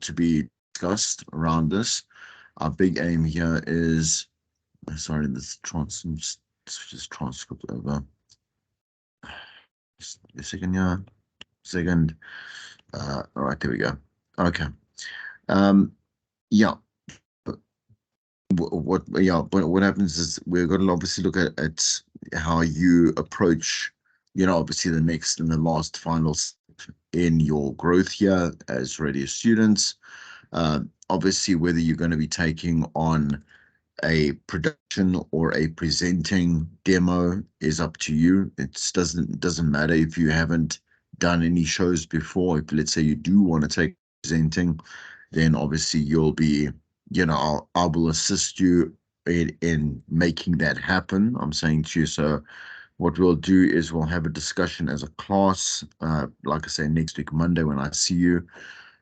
to be discussed around this. Our big aim here is, sorry, this just transcript over. Just a second, yeah. Second. All right, there we go. Okay. Yeah. What happens is we're going to obviously look at how you approach, obviously the next and the last final step in your growth here as radio students. Obviously, whether you're going to be taking on a production or a presenting demo is up to you. It doesn't matter if you haven't done any shows before. If let's say you do want to take presenting, then obviously you'll be, I will assist you in making that happen. I'm saying to you, so what we'll do is we'll have a discussion as a class, like I say, next week, Monday, when I see you,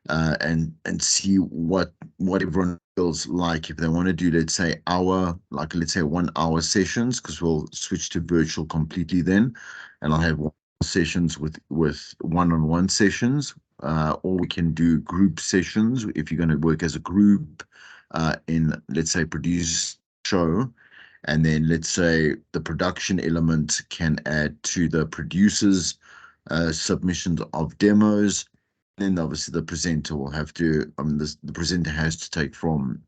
and see what everyone feels like. If they want to do, let's say, let's say 1 hour sessions, because we'll switch to virtual completely then, and I'll have sessions with one-on-one sessions, or we can do group sessions if you're going to work as a group in, let's say, produce show. And then let's say the production element can add to the producers submissions of demos. Then obviously the presenter will have to, the presenter has to take from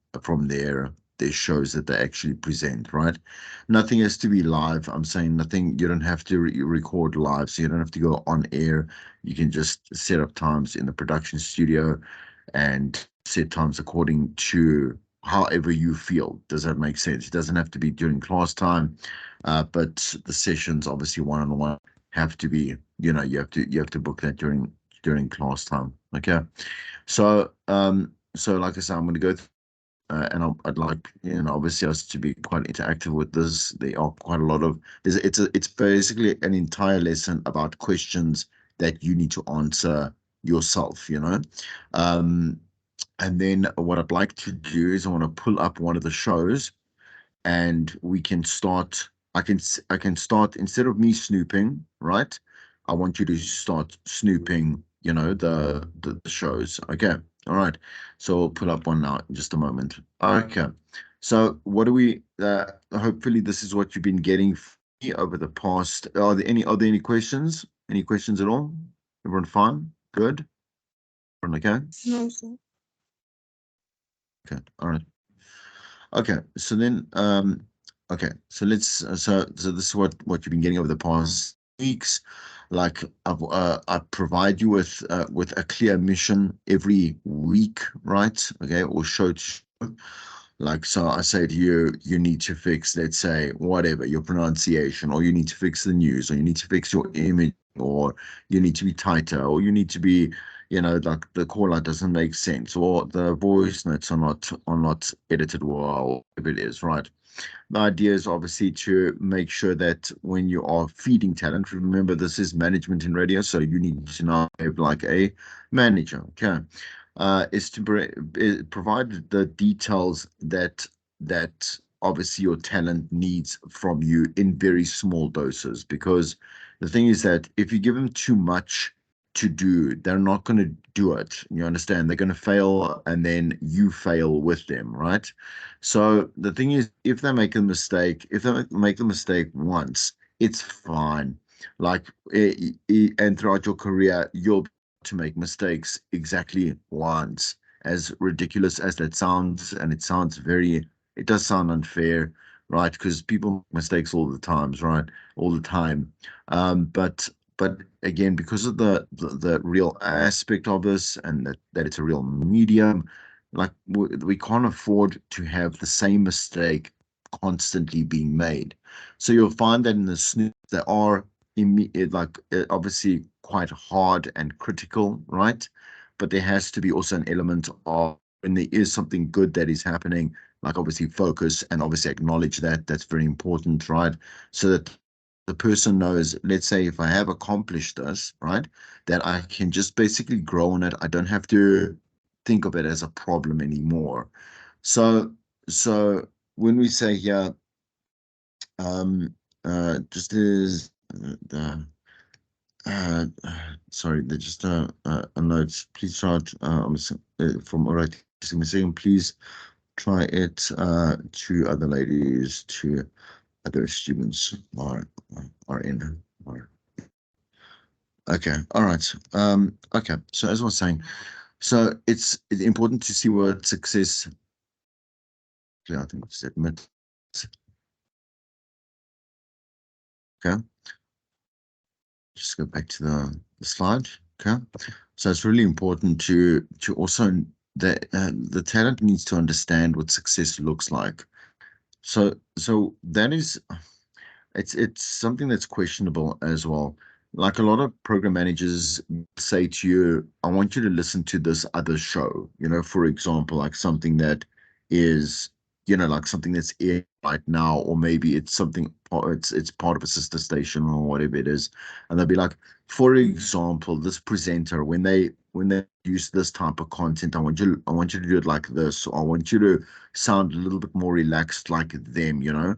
their shows that they actually present, right? Nothing has to be live. I'm saying nothing, you don't have to record live, so you don't have to go on air. You can just set up times in the production studio and set times according to however you feel. Does that make sense? It doesn't have to be during class time, but the sessions, obviously one-on-one, have to be, you have to book that during class time. Okay, so like I said, I'm going to go and I'd like, obviously us to be quite interactive with this. There are quite a lot of, it's basically an entire lesson about questions that you need to answer yourself, and then what I'd like to do is I want to pull up one of the shows, and we can start. I can start, instead of me snooping, right? I want you to start snooping, the shows. Okay. All right. So I'll pull up one now in just a moment. Okay. So what do we hopefully this is what you've been getting over the past. Are there any questions? Any questions at all? Everyone fine? Good? Everyone okay? No, sir. Okay. All right. Okay, so then, okay, so let's, so this is what you've been getting over the past weeks. Like I provide you with a clear mission every week, right? Okay, or show to show. Like, so I say to you, you need to fix, let's say, whatever, your pronunciation, or you need to fix the news, or you need to fix your image, or you need to be tighter, or you need to be, like the call out doesn't make sense, or the voice notes are not edited well, whatever it is, right? The idea is obviously to make sure that when you are feeding talent, remember this is management in radio, so you need to now have like a manager, okay? Is to provide the details that obviously your talent needs from you in very small doses. Because the thing is that if you give them too much to do, they're not going to do it. You understand? They're going to fail, and then you fail with them, right? So the thing is, if they make a mistake, if they make the mistake once, it's fine. Like, and throughout your career, you'll to make mistakes exactly once. As ridiculous as that sounds, and it does sound unfair, right? Because people make mistakes all the times, right? All the time. But again, because of the real aspect of this, and that it's a real medium, like we can't afford to have the same mistake constantly being made. So you'll find that in the snoops there are obviously quite hard and critical, right? But there has to be also an element of when there is something good that is happening, like obviously focus and obviously acknowledge that. That's very important, right? So that the person knows, let's say if I have accomplished this, right, that I can just basically grow on it. I don't have to think of it as a problem anymore. So when we say here, just as the sorry, there's just a note. Please try it from all right. Just give me a second. Please try it to other ladies, to other students are in. Are, okay, all right. Okay. So as I was saying, so it's important to see what success. Yeah, I think it's admit. Okay, just go back to the slide. Okay, so it's really important to also the talent needs to understand what success looks like. So that is it's something that's questionable as well. Like a lot of program managers say to you, I want you to listen to this other show, for example, like something that is, like something that's aired right now, or maybe it's something it's part of a sister station or whatever it is. And they'll be like, for example, this presenter, when they use this type of content, I want you to do it like this, or I want you to sound a little bit more relaxed like them.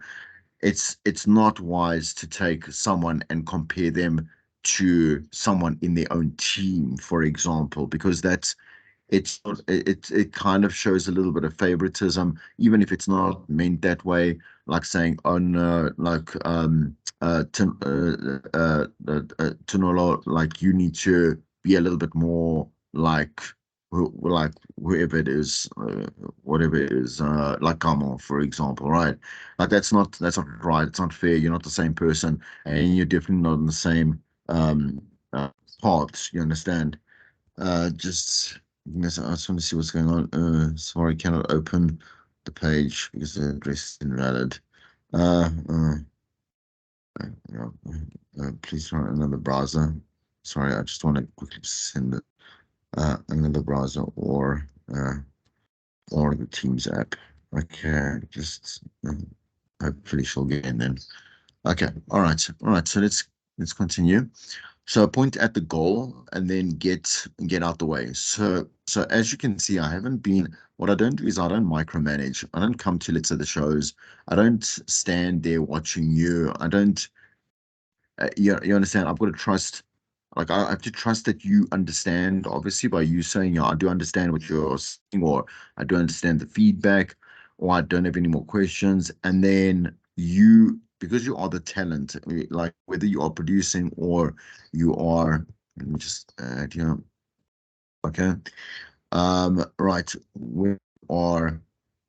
It's not wise to take someone and compare them to someone in their own team, for example, because it kind of shows a little bit of favoritism, even if it's not meant that way. Like saying, "Oh no, like Tunolo, like you need to be a little bit more like like whoever it is, whatever it is, like Kamal, for example, right? Like that's not right. It's not fair. You're not the same person, and you're definitely not in the same uh, paths. You understand? Just yes, I just want to see what's going on. Sorry, cannot open the page because the address is invalid. Uh, uh, yeah, please try another browser. Sorry, I just want to quickly send it, another browser or the Teams app. Okay, just hopefully she'll get in then. Okay, all right. So let's continue. So point at the goal and then get out the way. So as you can see, I haven't been. What I don't do is I don't micromanage. I don't come to, let's say, the shows. I don't stand there watching you. I don't. You understand? I've got to trust. Like I have to trust that you understand. Obviously, by you saying, "Yeah, I do understand what you're saying," or "I do understand the feedback," or "I don't have any more questions," and then you, because you are the talent, like whether you are producing or you are. Let me just add here. Okay. Right. We are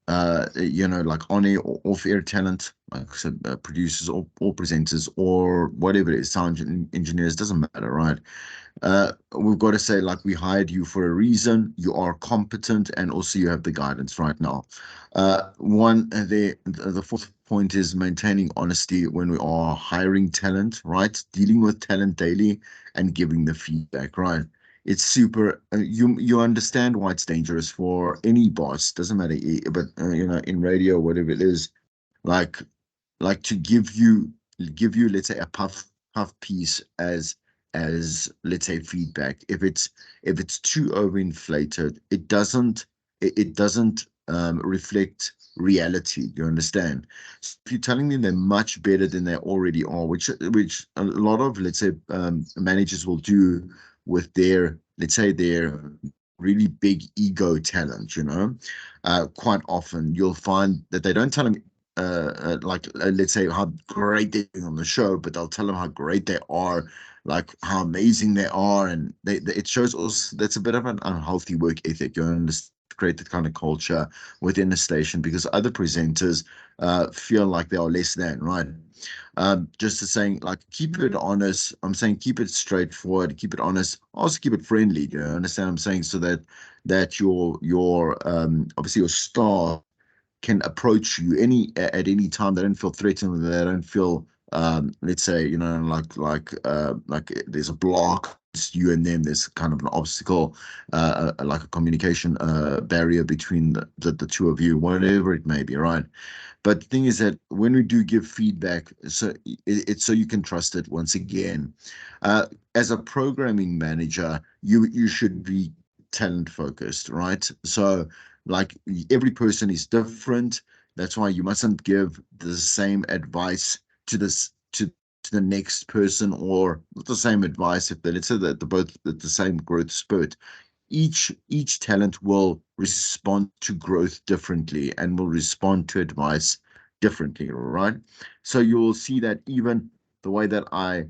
like on air or off air talent, like I said, producers or presenters or whatever it is, engineers, doesn't matter, right? We've got to say, like, we hired you for a reason. You are competent, and also you have the guidance right now. The fourth point is maintaining honesty when we are hiring talent, right? Dealing with talent daily and giving the feedback, right? It's super. You understand why it's dangerous for any boss. Doesn't matter, but in radio, whatever it is, like to give you, let's say, a puff piece as let's say feedback. If it's too overinflated, it doesn't reflect reality. You understand? So if you're telling them they're much better than they already are, which a lot of, let's say, managers will do with their, let's say, their really big ego talent, quite often you'll find that they don't tell them let's say how great they're doing on the show, but they'll tell them how great they are, like how amazing they are, and it shows us that's a bit of an unhealthy work ethic. You understand? Create that kind of culture within the station because other presenters feel like they are less than, right? Just to saying, like, keep it honest. I'm saying keep it straightforward, keep it honest, also keep it friendly. Do you understand what I'm saying? So that your obviously your staff can approach you at any time. They don't feel threatened. They don't feel let's say, like there's a block. It's you and them. There's kind of an obstacle, like a communication barrier between the two of you, whatever it may be, right? But the thing is that when we do give feedback, so it's so you can trust it. Once again, uh, as a programming manager, you should be talent focused, right? So like every person is different. That's why you mustn't give the same advice to to the next person, or the same advice, if they, let's say that they're both at the same growth spurt, each talent will respond to growth differently and will respond to advice differently, right? So you will see that even the way that I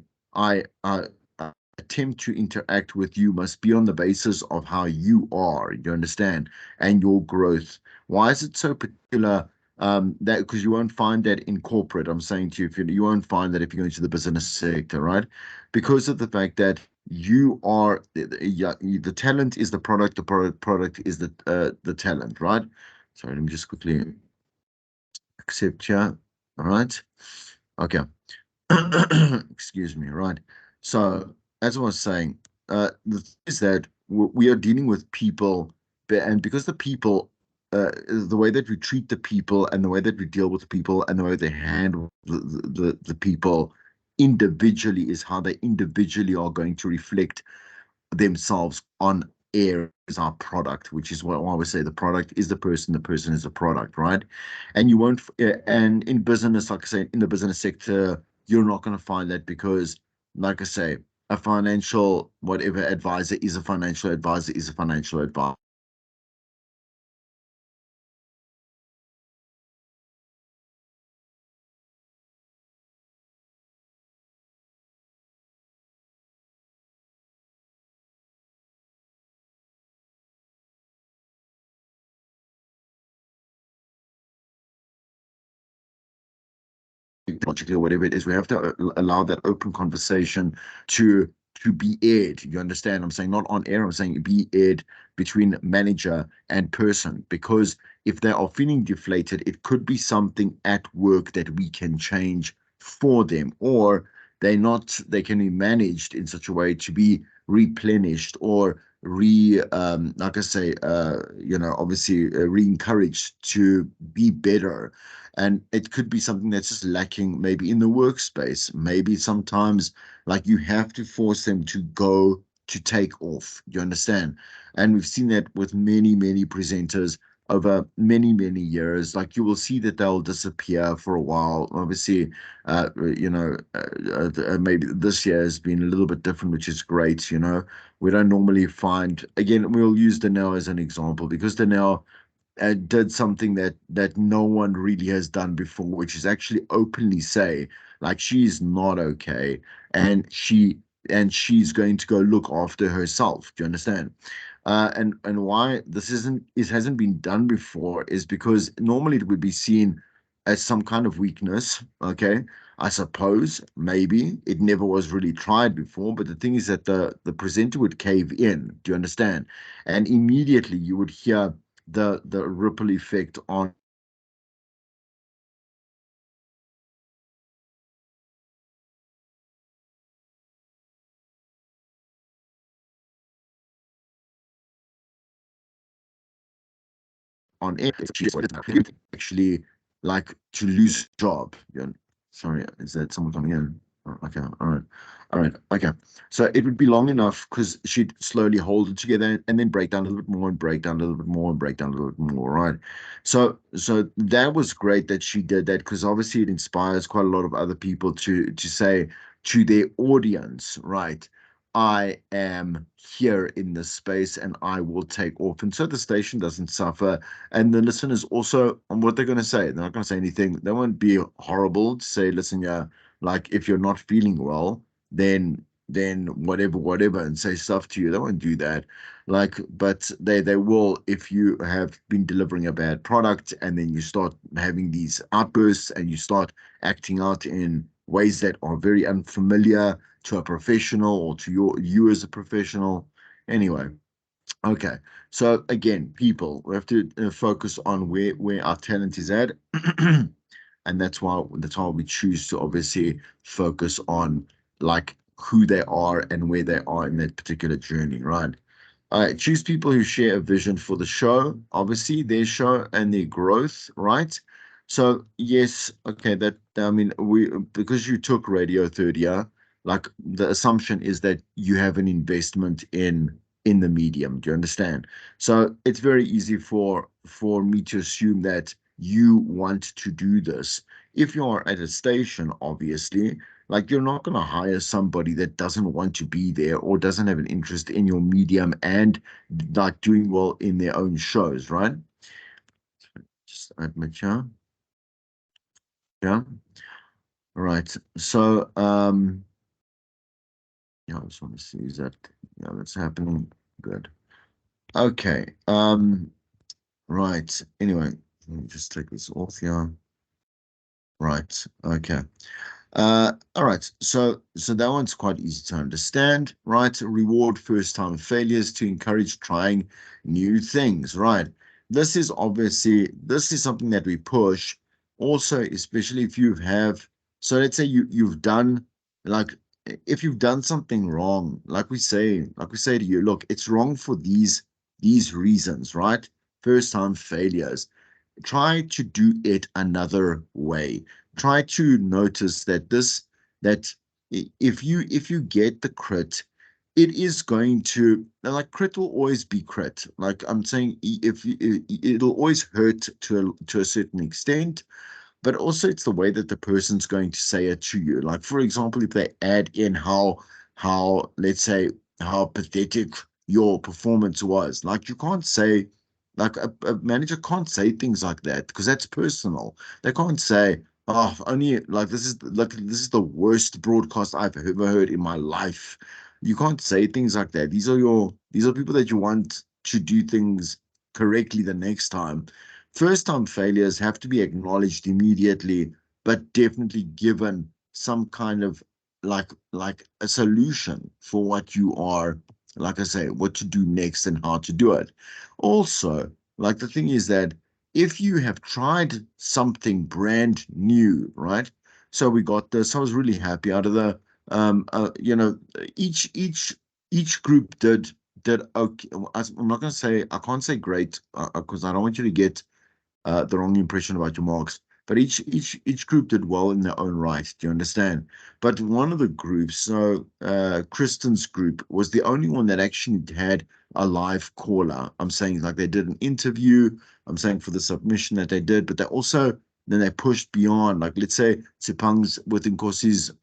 attempt to interact with you must be on the basis of how you are, you understand, and your growth. Why is it so particular? That because you won't find that in corporate. I'm saying to you, if you won't find that if you go into the business sector, right? Because of the fact that you are yeah, the talent is the product, the product is the talent, right? Sorry, let me just quickly accept here. All right. Okay. Excuse me, right? So, as I was saying, the thing is that we are dealing with people, and because the people, the way that we treat the people, and the way that we deal with people, and the way they handle the people individually is how they individually are going to reflect themselves on air as our product, which is what I always say: the product is the person is the product, right? And you won't, and in business, like I say, in the business sector, you're not going to find that because, like I say, a financial whatever advisor is a financial advisor is a financial advisor. Logically or whatever it is, we have to allow that open conversation to be aired. You understand? I'm saying not on air. I'm saying be aired between manager and person, because if they are feeling deflated, it could be something at work that we can change for them, or they can be managed in such a way to be replenished or like I say, obviously re-encouraged to be better. And it could be something that's just lacking maybe in the workspace. Maybe sometimes like you have to force them to go to take off. You understand? And we've seen that with many, many presenters over many, many years. Like you will see that they'll disappear for a while. Obviously, maybe this year has been a little bit different, which is great. We don't normally find, again, we'll use Danelle as an example because Danelle did something that no one really has done before, which is actually openly say like she's not okay, and she's going to go look after herself. Do you understand? And why this hasn't been done before is because normally it would be seen as some kind of weakness. Okay, I suppose maybe it never was really tried before, but the thing is that the presenter would cave in. Do you understand? And immediately you would hear the ripple effect on air. Actually like to lose job. Sorry, is that someone coming in? Oh, okay, all right, okay. So it would be long enough because she'd slowly hold it together and then break down a little bit more and break down a little bit more and break down a little bit more, right? So that was great that she did that because obviously it inspires quite a lot of other people to say to their audience, right? I am here in this space and I will take off. And so the station doesn't suffer. And the listeners also, on what they're going to say, they're not going to say anything. They won't be horrible to say, listen, yeah, like if you're not feeling well, then whatever, and say stuff to you. They won't do that. Like, but they will if you have been delivering a bad product and then you start having these outbursts and you start acting out in ways that are very unfamiliar to a professional or to you as a professional. Anyway, okay. So again, people, we have to focus on where our talent is at, and that's why we choose to obviously focus on like who they are and where they are in that particular journey, right? Choose people who share a vision for the show, obviously their show and their growth, right? So yes, okay, that I mean we because you took Radio Third Year, like the assumption is that you have an investment in the medium. Do you understand? So it's very easy for me to assume that you want to do this. If you are at a station, obviously, like you're not going to hire somebody that doesn't want to be there or doesn't have an interest in your medium and like doing well in their own shows, right? Just admit, yeah, yeah, right. So, yeah, I just want to see is that, yeah, that's happening. Good. Okay. Right. Anyway, let me just take this off here. Right. Okay. All right. So that one's quite easy to understand, right? Reward first-time failures to encourage trying new things, right? This is something that we push. Also, especially if you have, so let's say you've done like if you've done something wrong, like we say to you, look, it's wrong for these reasons, right? First-time failures. Try to do it another way. Try to notice that that if you get the crit, it is going to like crit will always be crit. Like I'm saying, if it'll always hurt to a certain extent, but also it's the way that the person's going to say it to you. Like, for example, if they add in how let's say how pathetic your performance was, like you can't say like a manager can't say things like that because that's personal. They can't say, oh, only like this is the worst broadcast I've ever heard in my life. You can't say things like that. These are people that you want to do things correctly the next time. First-time failures have to be acknowledged immediately, but definitely given some kind of like a solution for what you are, like I say, what to do next and how to do it. Also, like the thing is that if you have tried something brand new, right? So we got this. I was really happy out of the you know, each group did okay. I'm not going to say I can't say great because I don't want you to get the wrong impression about your marks. But each group did well in their own right. Do you understand? But one of the groups, so Kristen's group, was the only one that actually had a live caller. I'm saying like they did an interview. I'm saying for the submission that they did, but they also then they pushed beyond. Like let's say Tsipang's with Nkosi's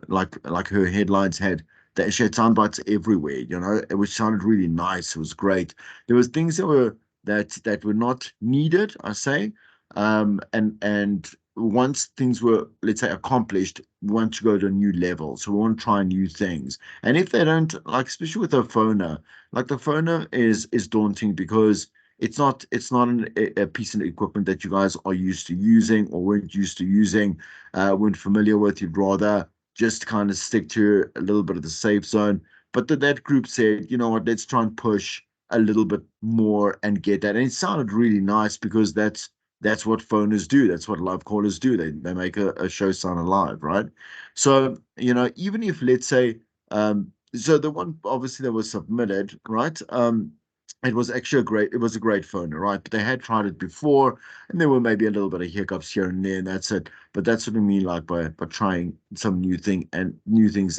like her headlines had that she had sound bites everywhere, you know, which sounded really nice. It was great. There was things that were not needed, I say. And once things were, let's say, accomplished, we want to go to a new level. So we want to try new things. And if they don't, like especially with a phoner, like the phoner is daunting because it's not a piece of equipment that you guys are used to using or weren't used to using, weren't familiar with. You'd rather just kind of stick to a little bit of the safe zone. But that group said, you know what, let's try and push a little bit more and get that. And it sounded really nice because that's what phoners do. That's what live callers do. They make a show sound alive, right? So, you know, even if let's say so the one obviously that was submitted, right? It was a great phoner, right? But they had tried it before and there were maybe a little bit of hiccups here and there, and that's it. But that's what I mean, like by trying some new things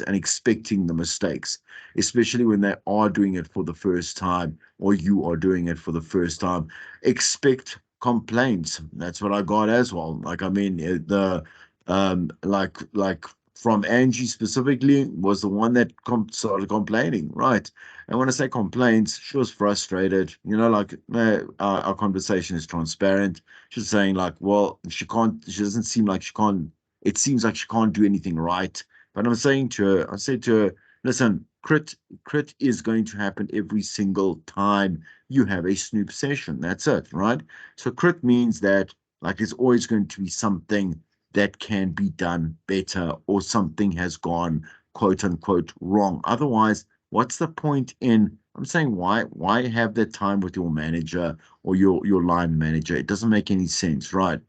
and expecting the mistakes, especially when they are doing it for the first time or you are doing it for the first time. Expect complaints. That's what I got as well. Like I mean, the like from Angie specifically was the one that started complaining, right? And when I say complaints, she was frustrated. You know, like our conversation is transparent. She's saying like, well, she can't. She doesn't seem like she can't. It seems like she can't do anything right. But I'm saying to her, I said to her, listen, crit is going to happen every single time you have a snoop session. That's it, right? So crit means that like there's always going to be something that can be done better or something has gone quote unquote wrong. Otherwise, what's the point in I'm saying why have that time with your manager or your line manager? It doesn't make any sense, right?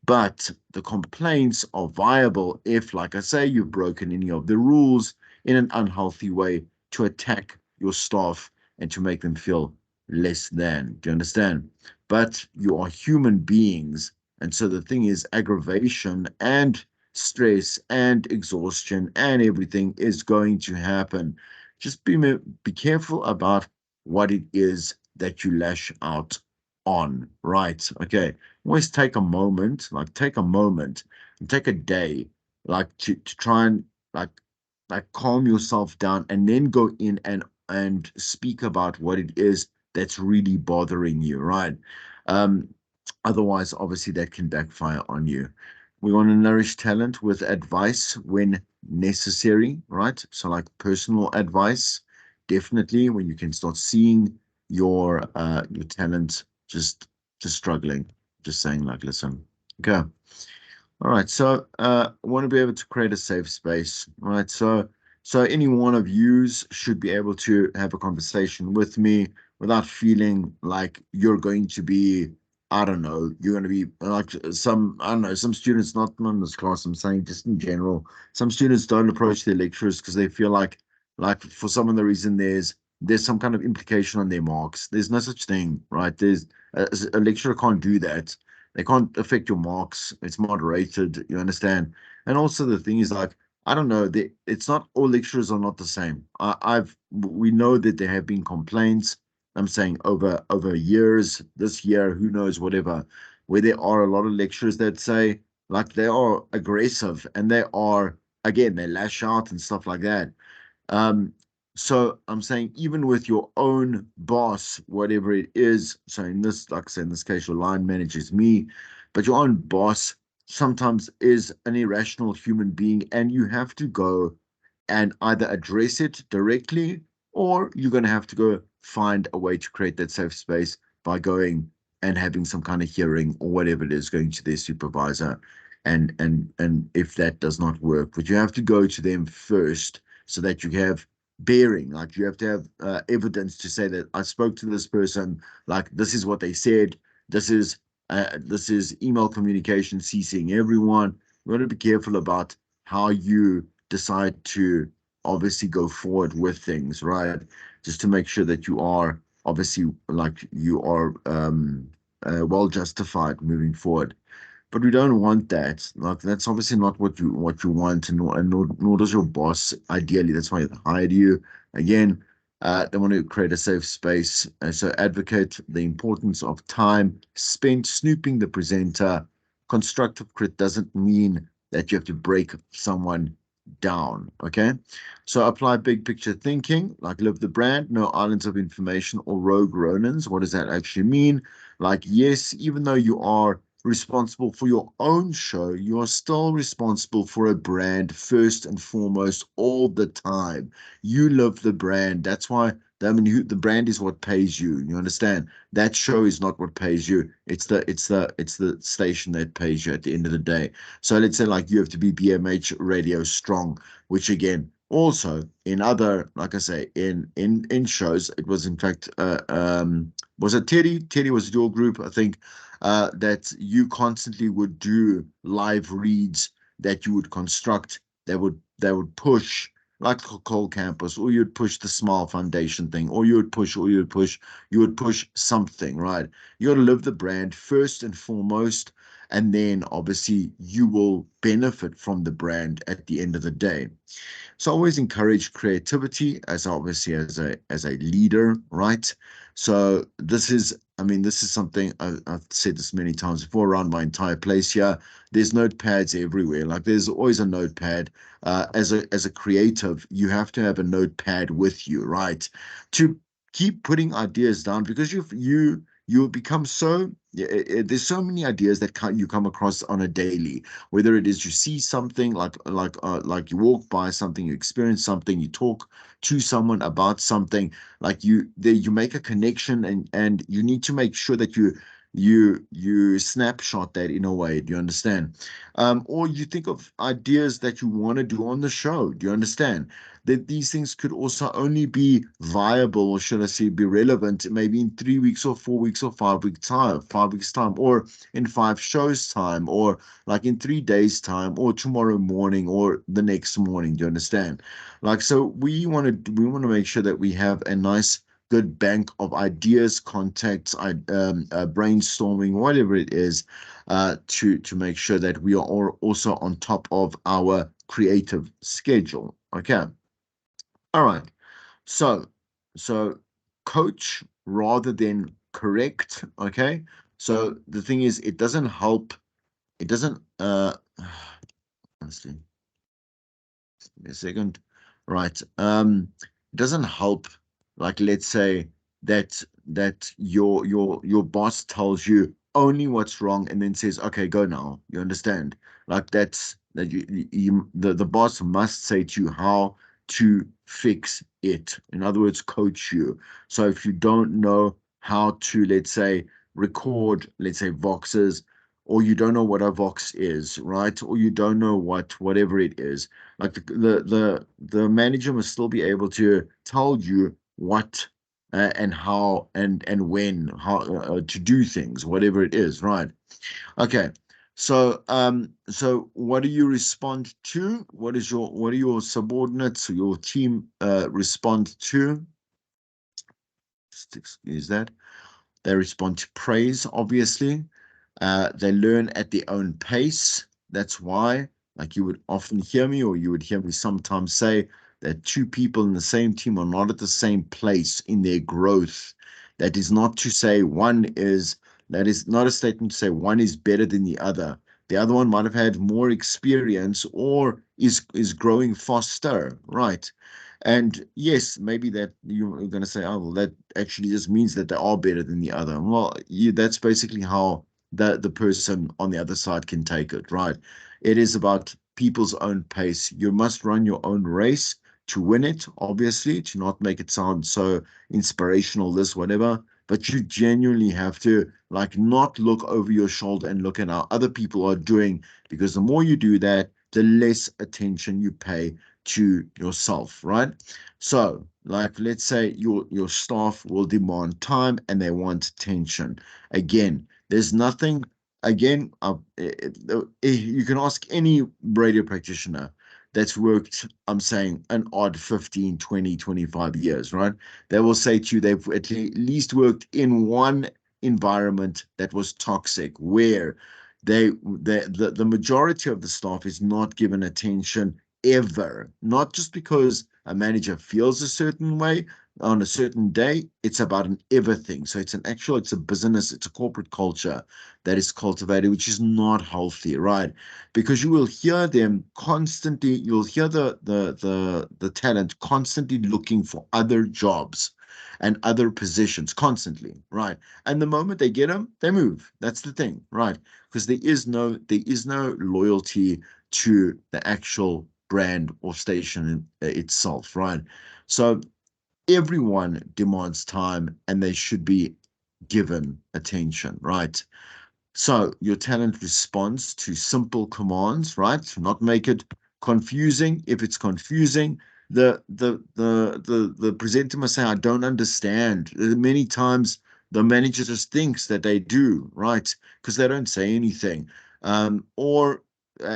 But the complaints are viable if, like I say, you've broken any of the rules in an unhealthy way to attack your staff and to make them feel less than. Do you understand? But you are human beings. And so the thing is, aggravation and stress and exhaustion and everything is going to happen. Just be careful about what it is that you lash out on, right? Okay. Always take a moment, like take a moment and take a day, like to try and like calm yourself down and then go in and speak about what it is that's really bothering you, right? Um, Otherwise, obviously, that can backfire on you. We want to nourish talent with advice when necessary, right? So, like personal advice, definitely when you can start seeing your talent just struggling, just saying like, listen, okay. All right, so I want to be able to create a safe space, right? So any one of yous should be able to have a conversation with me without feeling like you're going to be, I don't know, you're going to be like some, I don't know, some students, not in this class, I'm saying just in general, some students don't approach their lecturers because they feel like for some of the reason there's some kind of implication on their marks. There's no such thing, right? There's a lecturer can't do that. They can't affect your marks. It's moderated. You understand? And also the thing is like, I don't know. It's not all lecturers are not the same. We know that there have been complaints. I'm saying over years, this year, who knows, whatever, where there are a lot of lecturers that say like they are aggressive and they are again they lash out and stuff like that. Um, so I'm saying even with your own boss, whatever it is, so in this, like I said, in this case, your line manager is me, but your own boss sometimes is an irrational human being, and you have to go and either address it directly or you're going to have to go find a way to create that safe space by going and having some kind of hearing or whatever it is, going to their supervisor. And if that does not work, but you have to go to them first so that you have bearing, like you have to have evidence to say that I spoke to this person, like this is what they said, this is email communication ceasing. Everyone, we want to be careful about how you decide to obviously go forward with things, right? Just to make sure that you are obviously like you are well justified moving forward. But we don't want that. Like that's obviously not what you want, and nor does your boss. Ideally, that's why they hired you. Again, they want to create a safe space. So advocate the importance of time spent snooping the presenter. Constructive crit doesn't mean that you have to break someone down. Okay, so apply big picture thinking, like live the brand, no islands of information or rogue Ronans. What does that actually mean? Like, yes, even though you are responsible for your own show, you are still responsible for a brand first and foremost all the time. You live the brand. That's why I mean the brand is what pays you. You understand? That show is not what pays you. It's the station that pays you at the end of the day. So let's say like you have to be BMH radio strong, which again also in other like I say in shows it was in fact was it Teddy was your group I think that you constantly would do live reads that you would construct that would push like Cole Campus, or you'd push the Smile Foundation thing, or you would push something, right? You got to live the brand first and foremost, and then obviously you will benefit from the brand at the end of the day. So I always encourage creativity as obviously as a leader, right? So this is, I mean, this is something I've said this many times before around my entire place here. There's notepads everywhere. Like there's always a notepad. As a creative, you have to have a notepad with you, right? To keep putting ideas down because you become so there's so many ideas that you come across on a daily, whether it is you see something like you walk by something, you experience something, you talk to someone about something, like you make a connection and you need to make sure that you snapshot that in a way. Do you understand? Or you think of ideas that you want to do on the show. Do you understand that these things could also only be viable, or should I say be relevant, maybe in 3 weeks or 4 weeks or 5 weeks time, or in 5 shows time, or like in 3 days time, or tomorrow morning, or the next morning. Do you understand? Like, so we want to make sure that we have a nice good bank of ideas, contacts, brainstorming, whatever it is, to make sure that we are all also on top of our creative schedule. Okay. All right. So, so coach rather than correct. Okay. So the thing is, it doesn't help. It doesn't, honestly, give me a second. Right. It doesn't help, like, let's say that your boss tells you only what's wrong and then says, okay, go now. You understand? Like that the boss must say to you how to fix it. In other words, coach you. So if you don't know how to, let's say, record, let's say, voxes, or you don't know what a vox is, right? Or you don't know whatever it is, like the manager must still be able to tell you what and how and when how to do things, whatever it is, right? Okay. So what do you respond to? What do your subordinates or your team respond to? Just excuse that. They respond to praise, obviously. They learn at their own pace. That's why, like, you would often hear me, or you would hear me sometimes say that two people in the same team are not at the same place in their growth. That is not to say that is not a statement to say one is better than the other. The other one might have had more experience or is growing faster, right? And yes, maybe that you're going to say, oh, well, that actually just means that they are better than the other. Well, that's basically how the person on the other side can take it, right? It is about people's own pace. You must run your own race to win it, obviously, to not make it sound so inspirational, this, whatever. But you genuinely have to, like, not look over your shoulder and look at how other people are doing, because the more you do that, the less attention you pay to yourself, right? So, like, let's say your staff will demand time and they want attention. Again, there's nothing. Again, you can ask any radio practitioner that's worked, I'm saying, an odd 15, 20, 25 years, right? They will say to you they've at least worked in one environment that was toxic, where the majority of the staff is not given attention ever, not just because a manager feels a certain way on a certain day. It's about an ever thing. So it's a business, it's a corporate culture that is cultivated, which is not healthy, right? Because you will hear them constantly, you'll hear the talent constantly looking for other jobs and other positions constantly, right? And the moment they get them, they move. That's the thing, right? Because there is no loyalty to the actual brand or station itself, right? So everyone demands time and they should be given attention, right? So your talent responds to simple commands, right? Not make it confusing. If it's confusing, the presenter must say, I don't understand. Many times the manager just thinks that they do, right? Because they don't say anything. Or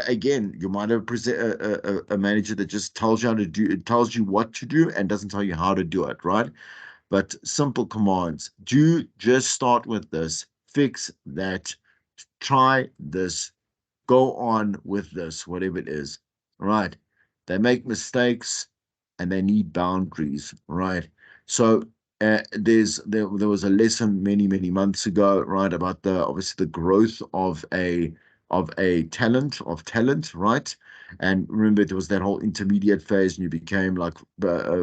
again, you might have a manager that just tells you how to do, it tells you what to do and doesn't tell you how to do it, right? But simple commands. Do just start with this, fix that, try this, go on with this, whatever it is, right? They make mistakes and they need boundaries, right? So there was a lesson many months ago, right, about the obviously the growth of a talent, right? And remember, there was that whole intermediate phase, and you became like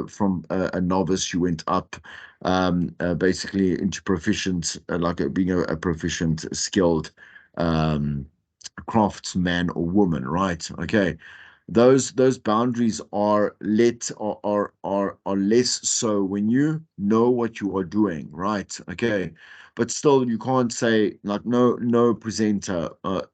from a novice, you went up basically into proficient, like being a proficient, skilled um, craftsman or woman, right? Okay, those boundaries are less so when you know what you are doing, right? Okay, but still you can't say, like, no presenter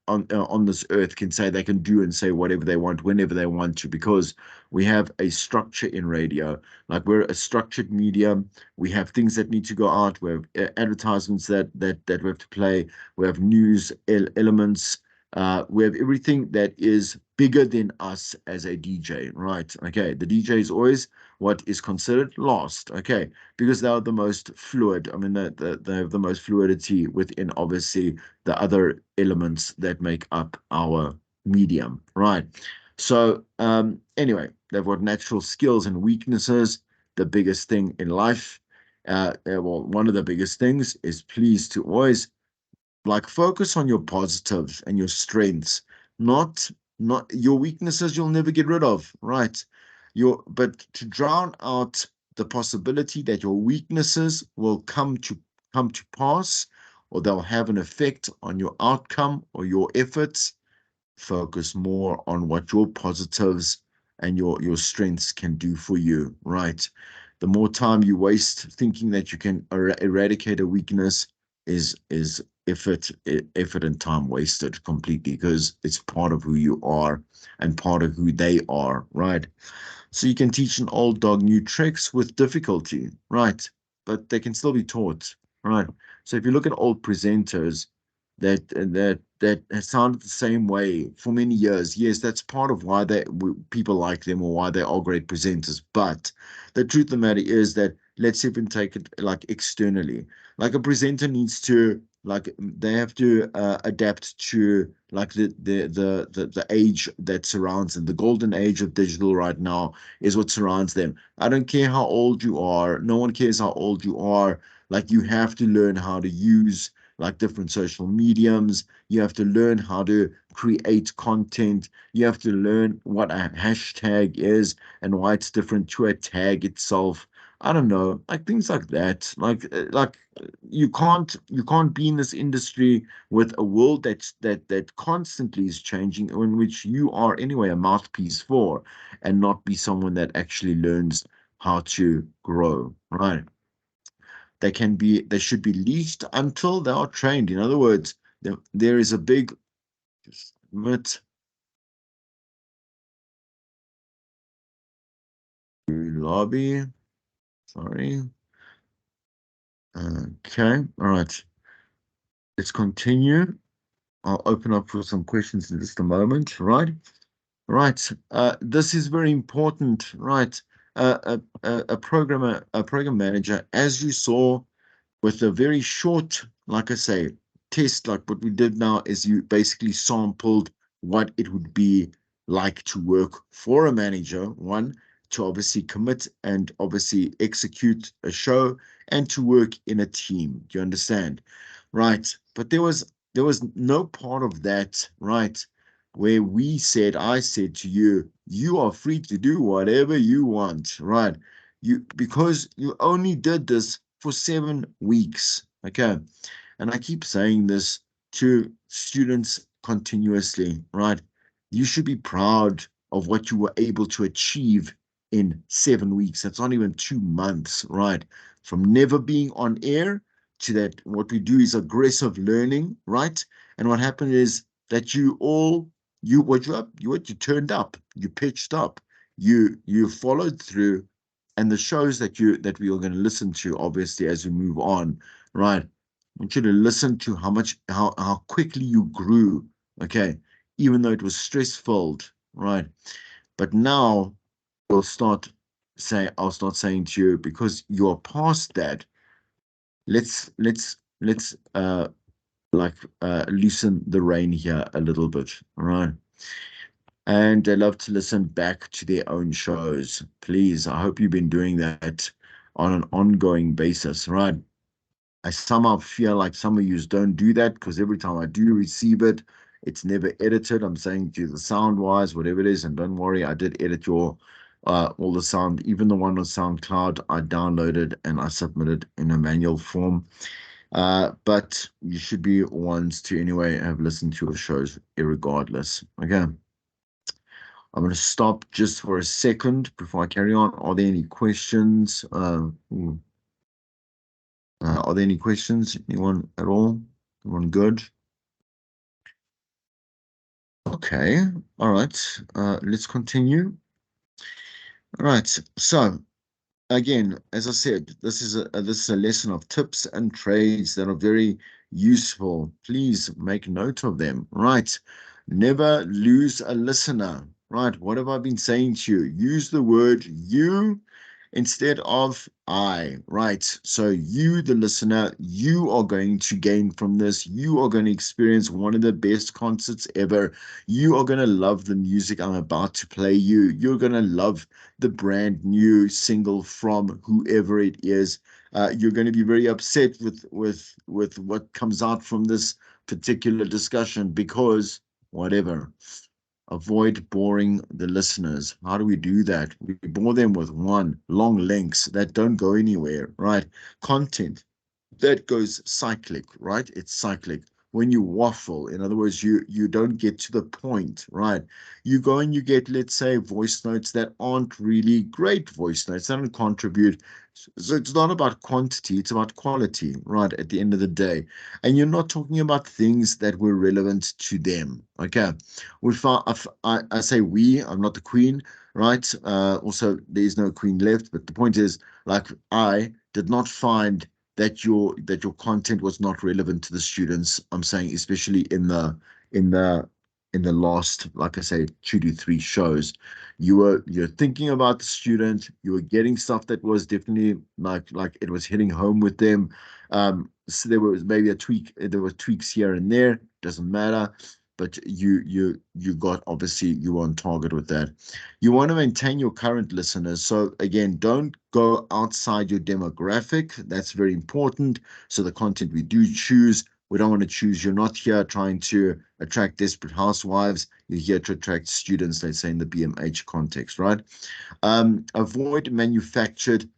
on this earth can say they can do and say whatever they want whenever they want to, because we have a structure in radio. Like, we're a structured medium. We have things that need to go out. We have advertisements that we have to play. We have news elements. We have everything that is bigger than us as a DJ, right? Okay, the DJ is always what is considered last, okay, because they are the most fluid. I mean, they have the most fluidity within, obviously, the other elements that make up our medium, right? So, anyway, they've got natural skills and weaknesses, the biggest thing in life. well, one of the biggest things is please to always like focus on your positives and your strengths, not your weaknesses you'll never get rid of, right? But to drown out the possibility that your weaknesses will come to pass, or they'll have an effect on your outcome or your efforts. Focus more on what your positives and your strengths can do for you, right? The more time you waste thinking that you can eradicate a weakness is effort and time wasted completely, because it's part of who you are and part of who they are, right? So you can teach an old dog new tricks with difficulty, right? But they can still be taught, right? So if you look at old presenters that has sounded the same way for many years, yes, that's part of why people like them or why they are great presenters. But the truth of the matter is that let's even take it like externally. Like a presenter needs to like they have to adapt to like the age that surrounds them. The golden age of digital right now is what surrounds them. I don't care how old you are. No one cares how old you are. Like you have to learn how to use like different social mediums. You have to learn how to create content. You have to learn what a hashtag is and why it's different to a tag itself. I don't know, like things like that. Like you can't be in this industry with a world that constantly is changing, in which you are anyway a mouthpiece for, and not be someone that actually learns how to grow, right? They should be leashed until they are trained. In other words, there is a big just admit lobby. Sorry. Okay. All right. Let's continue. I'll open up for some questions in just a moment. Right. Right. This is very important. Right. A program manager, as you saw, with a very short, like I say, test, like what we did now is you basically sampled what it would be like to work for a manager, one, to obviously commit and obviously execute a show, and to work in a team. Do you understand? Right. But there was no part of that, right, where I said to you, you are free to do whatever you want, right? Because you only did this for 7 weeks. Okay. And I keep saying this to students continuously, right? You should be proud of what you were able to achieve in 7 weeks. That's not even 2 months, right? From never being on air to that, what we do is aggressive learning, right? And what happened is that you turned up, you pitched up, you followed through, and the shows that we are going to listen to, obviously, as we move on, right? I want you to listen to how quickly you grew, okay, even though it was stress filled, right? But now I'll start saying to you, because you're past that, let's like loosen the rein here a little bit, all right? And they love to listen back to their own shows. Please, I hope you've been doing that on an ongoing basis, right? I somehow feel like some of you don't do that, because every time I do receive it, it's never edited. I'm saying to you the sound wise, whatever it is, and don't worry, I did edit your all the sound, even the one on SoundCloud, I downloaded and I submitted in a manual form. But you should be ones to anyway have listened to your shows irregardless. Okay. I'm going to stop just for a second before I carry on. Are there any questions? Are there any questions? Anyone at all? Everyone good? Okay. All right. Let's continue. All right. So again, as I said, this is a lesson of tips and trades that are very useful. Please make note of them. Right. Never lose a listener. Right. What have I been saying to you? Use the word you instead of I, right? So you, the listener, you are going to gain from this. You are going to experience one of the best concerts ever. You are going to love the music I'm about to play you. You're going to love the brand new single from whoever it is. You're going to be very upset with what comes out from this particular discussion because whatever. Avoid boring the listeners. How do we do that? We bore them with one, long links that don't go anywhere, right? Content that goes cyclic, right? It's cyclic. When you waffle, in other words, you don't get to the point, right? You go and you get, let's say, voice notes that aren't really great voice notes, that don't contribute. So it's not about quantity, it's about quality, right? At the end of the day. And you're not talking about things that were relevant to them. Okay. We found I say we, I'm not the queen, right? Also there is no queen left, but the point is, like, I did not find that your content was not relevant to the students. I'm saying especially in the in the last, like I say, 2 to 3 shows, you're thinking about the student. You were getting stuff that was definitely like it was hitting home with them. So there was maybe a tweak. There were tweaks here and there. Doesn't matter. But you got, obviously you were on target with that. You want to maintain your current listeners. So again, don't go outside your demographic. That's very important. So the content we do choose, we don't want to choose. You're not here trying to attract desperate housewives. You're here to attract students, let's say in the BMH context, right? Avoid manufactured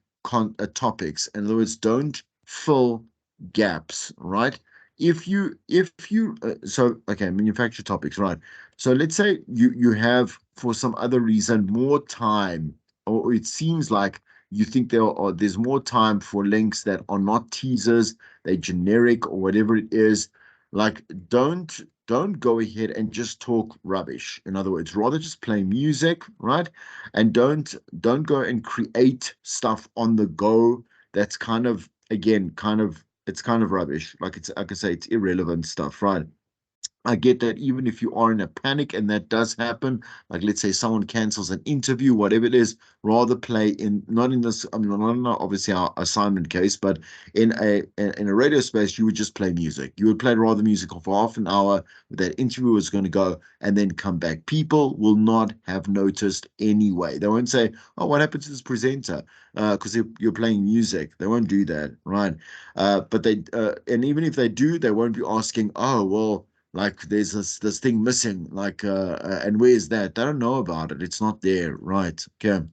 topics. In other words, don't fill gaps, right? So okay, manufactured topics, right? So let's say you have for some other reason more time, or it seems like you think there's more time for links that are not teasers, they're generic or whatever it is. Like, don't go ahead and just talk rubbish. In other words, rather just play music, right? And don't go and create stuff on the go that's kind of, again, it's kind of rubbish. Like, it's, like I say, it's irrelevant stuff, right? I get that even if you are in a panic and that does happen, like let's say someone cancels an interview, whatever it is, rather play in, not in this, I mean, not obviously our assignment case, but in a radio space, you would just play music. You would play rather music for half an hour. That interview was going to go and then come back. People will not have noticed anyway. They won't say, "Oh, what happened to this presenter?" Because you're playing music. They won't do that, right? And even if they do, they won't be asking, "Oh, well, like there's this thing missing, like and where's that?" I don't know about it. It's not there, right? Okay.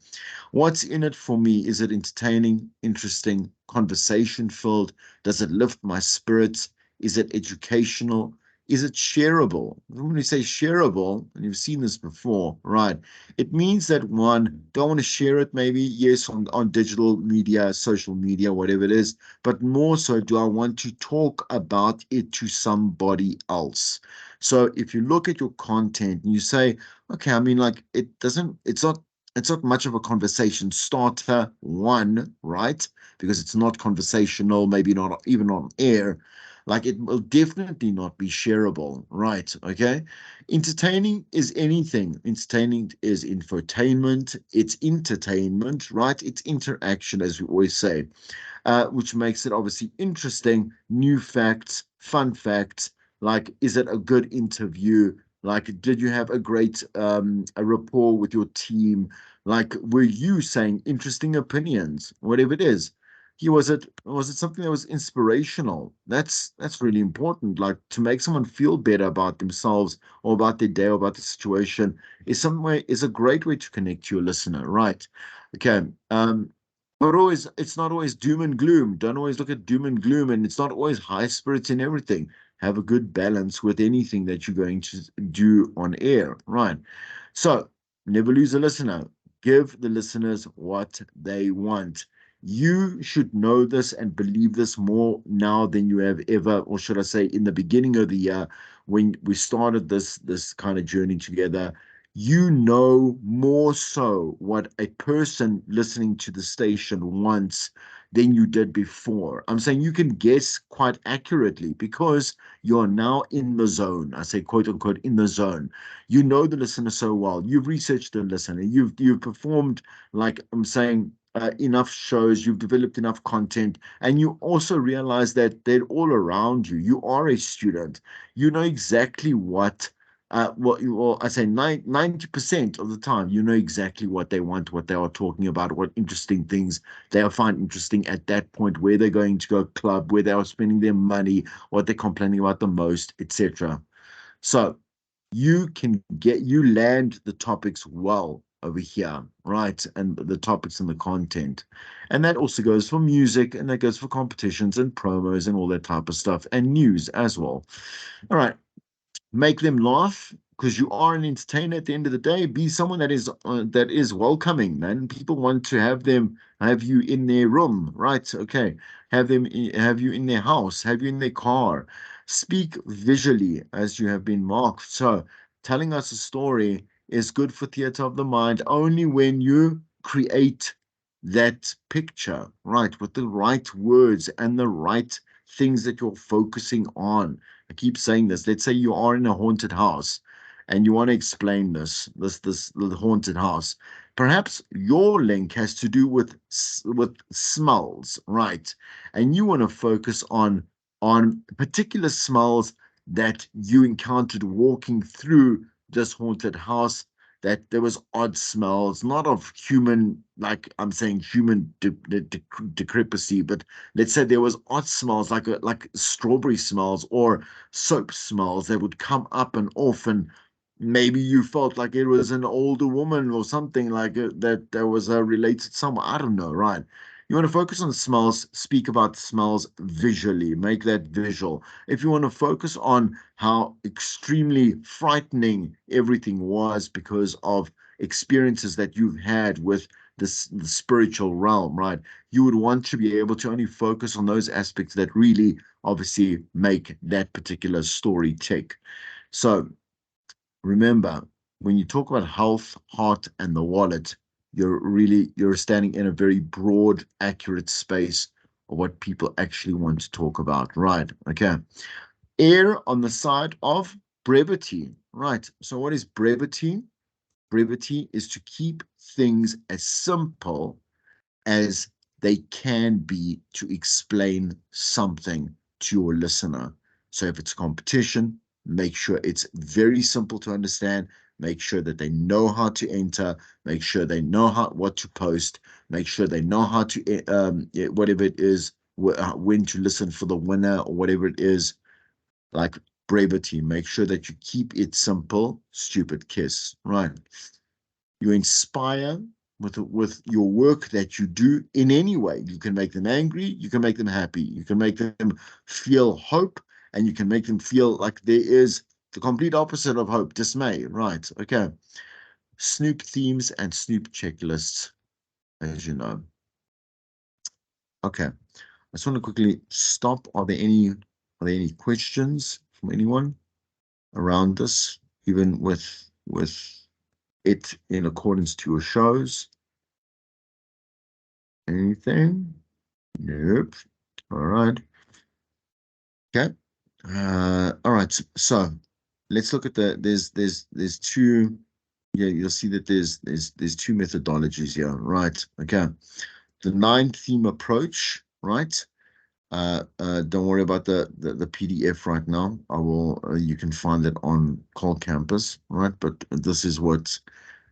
What's in it for me? Is it entertaining, interesting, conversation filled? Does it lift my spirits? Is it educational? Is it shareable? When we say shareable, and you've seen this before, right? It means that one, don't want to share it, maybe, yes, on digital media, social media, whatever it is, but more so, do I want to talk about it to somebody else? So if you look at your content and you say, okay, I mean, like, it's not much of a conversation starter, one, right? Because it's not conversational, maybe not even on air. Like, it will definitely not be shareable, right? Okay. Entertaining is anything. Entertaining is infotainment, it's entertainment, right? It's interaction, as we always say, which makes it obviously interesting. New facts, fun facts. Like, is it a good interview? Like, did you have a great a rapport with your team? Like, were you saying interesting opinions, whatever it is? Was it something that was inspirational? That's really important. Like, to make someone feel better about themselves or about their day or about the situation is a great way to connect to your listener, right? Okay. But always, it's not always doom and gloom. Don't always look at doom and gloom, and it's not always high spirits in everything. Have a good balance with anything that you're going to do on air, right? So never lose a listener. Give the listeners what they want. You should know this and believe this more now than you have ever, or should I say, in the beginning of the year when we started this kind of journey together. You know more so what a person listening to the station wants than you did before. I'm saying you can guess quite accurately because you're now in the zone. I say, quote unquote, in the zone. You know the listener so well. You've researched the listener. You've performed, like I'm saying, enough shows, you've developed enough content, and you also realize that they're all around you. You are a student. You know exactly what you, or I say 90% of the time, you know exactly what they want, what they are talking about, what interesting things they find interesting at that point, where they're going to go club, where they are spending their money, what they're complaining about the most, etc. So you land the topics well over here, right? And the topics and the content. And that also goes for music, and that goes for competitions and promos and all that type of stuff, and news as well. All right, make them laugh, because you are an entertainer at the end of the day. Be someone that is welcoming, man. People want to have you in their room, right? Okay, have you in their house, have you in their car. Speak visually as you have been marked. So telling us a story is good for theater of the mind only when you create that picture, right, with the right words and the right things that you're focusing on. I keep saying this. Let's say you are in a haunted house and you want to explain this the haunted house. Perhaps your link has to do with smells, right? And you want to focus on particular smells that you encountered walking through this haunted house, that there was odd smells, not of human, like I'm saying human decrepancy, but let's say there was odd smells like strawberry smells or soap smells that would come up and off, and maybe you felt like it was an older woman or something like that was related someone. I don't know, right? You want to focus on smells, speak about smells visually, make that visual. If you want to focus on how extremely frightening everything was because of experiences that you've had with the spiritual realm, right? You would want to be able to only focus on those aspects that really obviously make that particular story tick. So remember, when you talk about health, heart, and the wallet, you're standing in a very broad, accurate space of what people actually want to talk about, right? Okay. Err on the side of brevity, right? So what is brevity? Brevity is to keep things as simple as they can be to explain something to your listener. So if it's a competition, make sure it's very simple to understand. Make sure that they know how to enter. Make sure they know what to post. Make sure they know how to whatever it is, when to listen for the winner or whatever it is. Like brevity, make sure that you keep it simple. Stupid kiss, right? You inspire with your work that you do in any way. You can make them angry, you can make them happy, you can make them feel hope, and you can make them feel like there is the complete opposite of hope, dismay, right? Okay. Snoop themes and Snoop checklists, as you know. Okay. I just want to quickly stop. Are there any questions from anyone around this, even with it in accordance to your shows? Anything? Nope. All right. Okay. All right. So let's look at there's two. Yeah, you'll see that there's two methodologies here, right? Okay. The 9 theme approach, right? Don't worry about the PDF right now. I will. You can find it on Call Campus, right? But this is what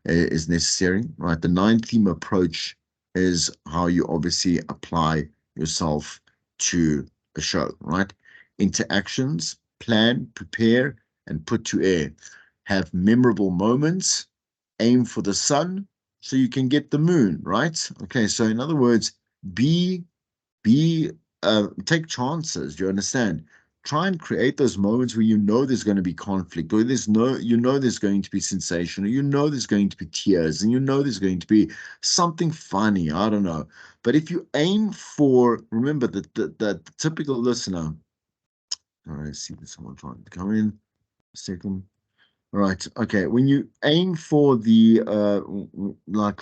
is necessary, right? The 9 theme approach is how you obviously apply yourself to a show, right? Interactions, plan, prepare, and put to air. Have memorable moments, aim for the sun so you can get the moon, right? Okay, so in other words, be be take chances. Do you understand? Try and create those moments where you know there's going to be conflict, or there's going to be sensation, or there's going to be tears, and there's going to be something funny. I don't know. But if you aim for, remember that the typical listener. All right, see there's someone trying to come in. Second. Right. Okay. When you aim for the like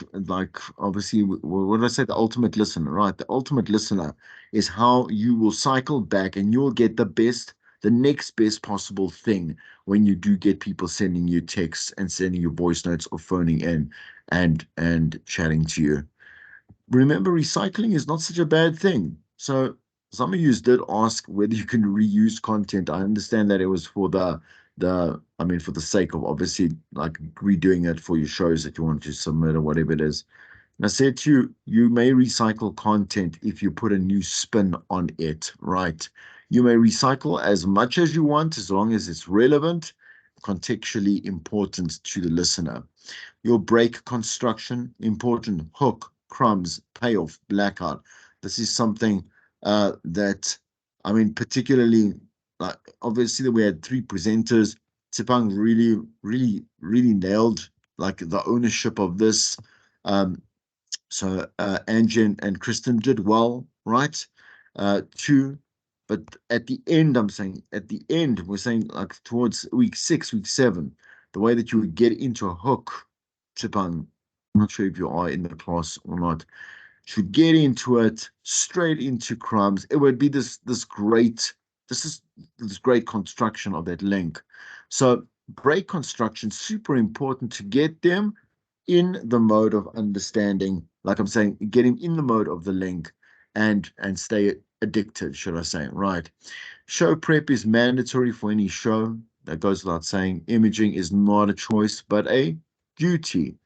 obviously what did I say? The ultimate listener, right? The ultimate listener is how you will cycle back and you'll get the next best possible thing when you do get people sending you texts and sending you voice notes or phoning in and chatting to you. remember, recycling is not such a bad thing. So some of you did ask whether you can reuse content. I understand that it was for I mean, for the sake of obviously like redoing it for your shows that you want to submit or whatever it is. And I said to you, you may recycle content if you put a new spin on it, right? You may recycle as much as you want as long as it's relevant, contextually important to the listener. Your break construction, important. Hook, crumbs, payoff, blackout. This is something that, I mean, particularly, like, obviously, that we had three presenters. Tsipang really nailed like the ownership of this. So Angie and Kristen did well, right? Two, but at the end, I'm saying at the end, we're saying like towards week 6, week 7, the way that you would get into a hook, Chipang, I'm not sure if you are in the class or not, should get into it straight into crumbs. It would be this is this great construction of that link. So break construction super important to get them in the mode of understanding, like I'm saying, get him in the mode of the link and stay addicted, should I say, right? Show prep is mandatory for any show. That goes without saying. Imaging is not a choice, but a duty.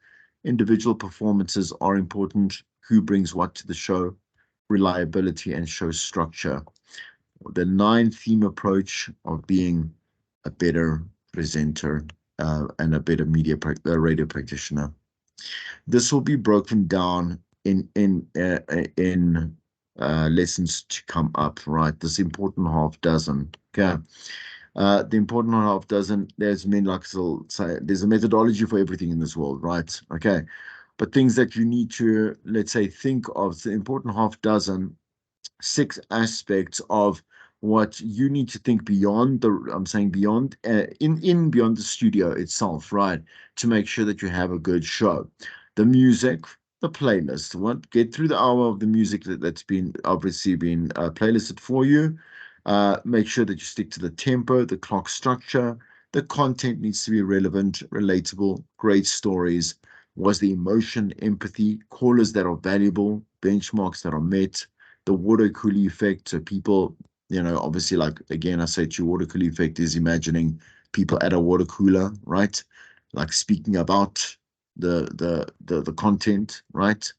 Individual performances are important. Who brings what to the show? Reliability and show structure. The 9 theme approach of being a better presenter and a better radio practitioner. This will be broken down in lessons to come up, right? This important half dozen. Okay. The important half dozen, there's mean like so say there's a methodology for everything in this world, right? Okay. But things that you need to, let's say, think of the important half dozen 6 aspects of what you need to think beyond I'm saying beyond in beyond the studio itself, right? To make sure that you have a good show. The music, the playlist. What get through the hour of the music that's been obviously been playlisted for you. Make sure that you stick to the tempo, the clock structure. The content needs to be relevant, relatable, great stories. Was the emotion, empathy, callers that are valuable, benchmarks that are met, the water cooler effect. So people, obviously, like again, I say to you, water cooler effect is imagining people at a water cooler, right? Like speaking about the content, right?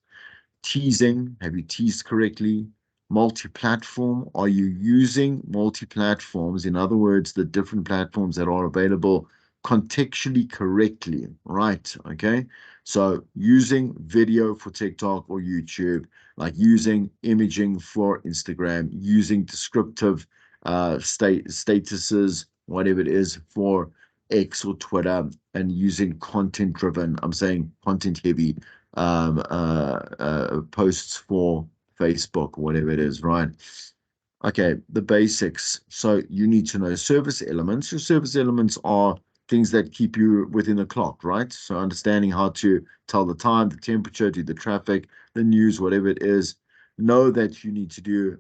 Teasing, have you teased correctly? Multi-platform, are you using multi-platforms? In other words, the different platforms that are available contextually correctly, right? Okay. So using video for TikTok or YouTube, like using imaging for Instagram, using descriptive statuses, whatever it is for X or Twitter, and using content driven, I'm saying content heavy posts for Facebook, whatever it is, right? Okay, the basics. So you need to know service elements. Your service elements are things that keep you within the clock, right? So understanding how to tell the time, the temperature, do the traffic, the news, whatever it is. Know that you need to do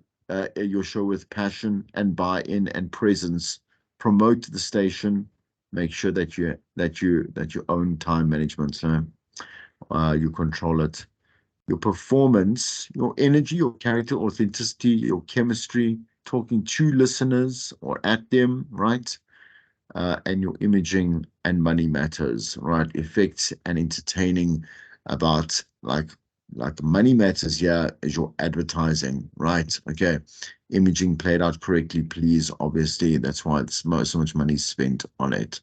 your show with passion and buy-in and presence. Promote the station. Make sure that you own time management. So you control it. Your performance, your energy, your character, authenticity, your chemistry, talking to listeners or at them, right? And your imaging and money matters, right? Effects and entertaining about like money matters here is your advertising, right? Okay. Imaging played out correctly, please. Obviously, that's why it's so much money spent on it.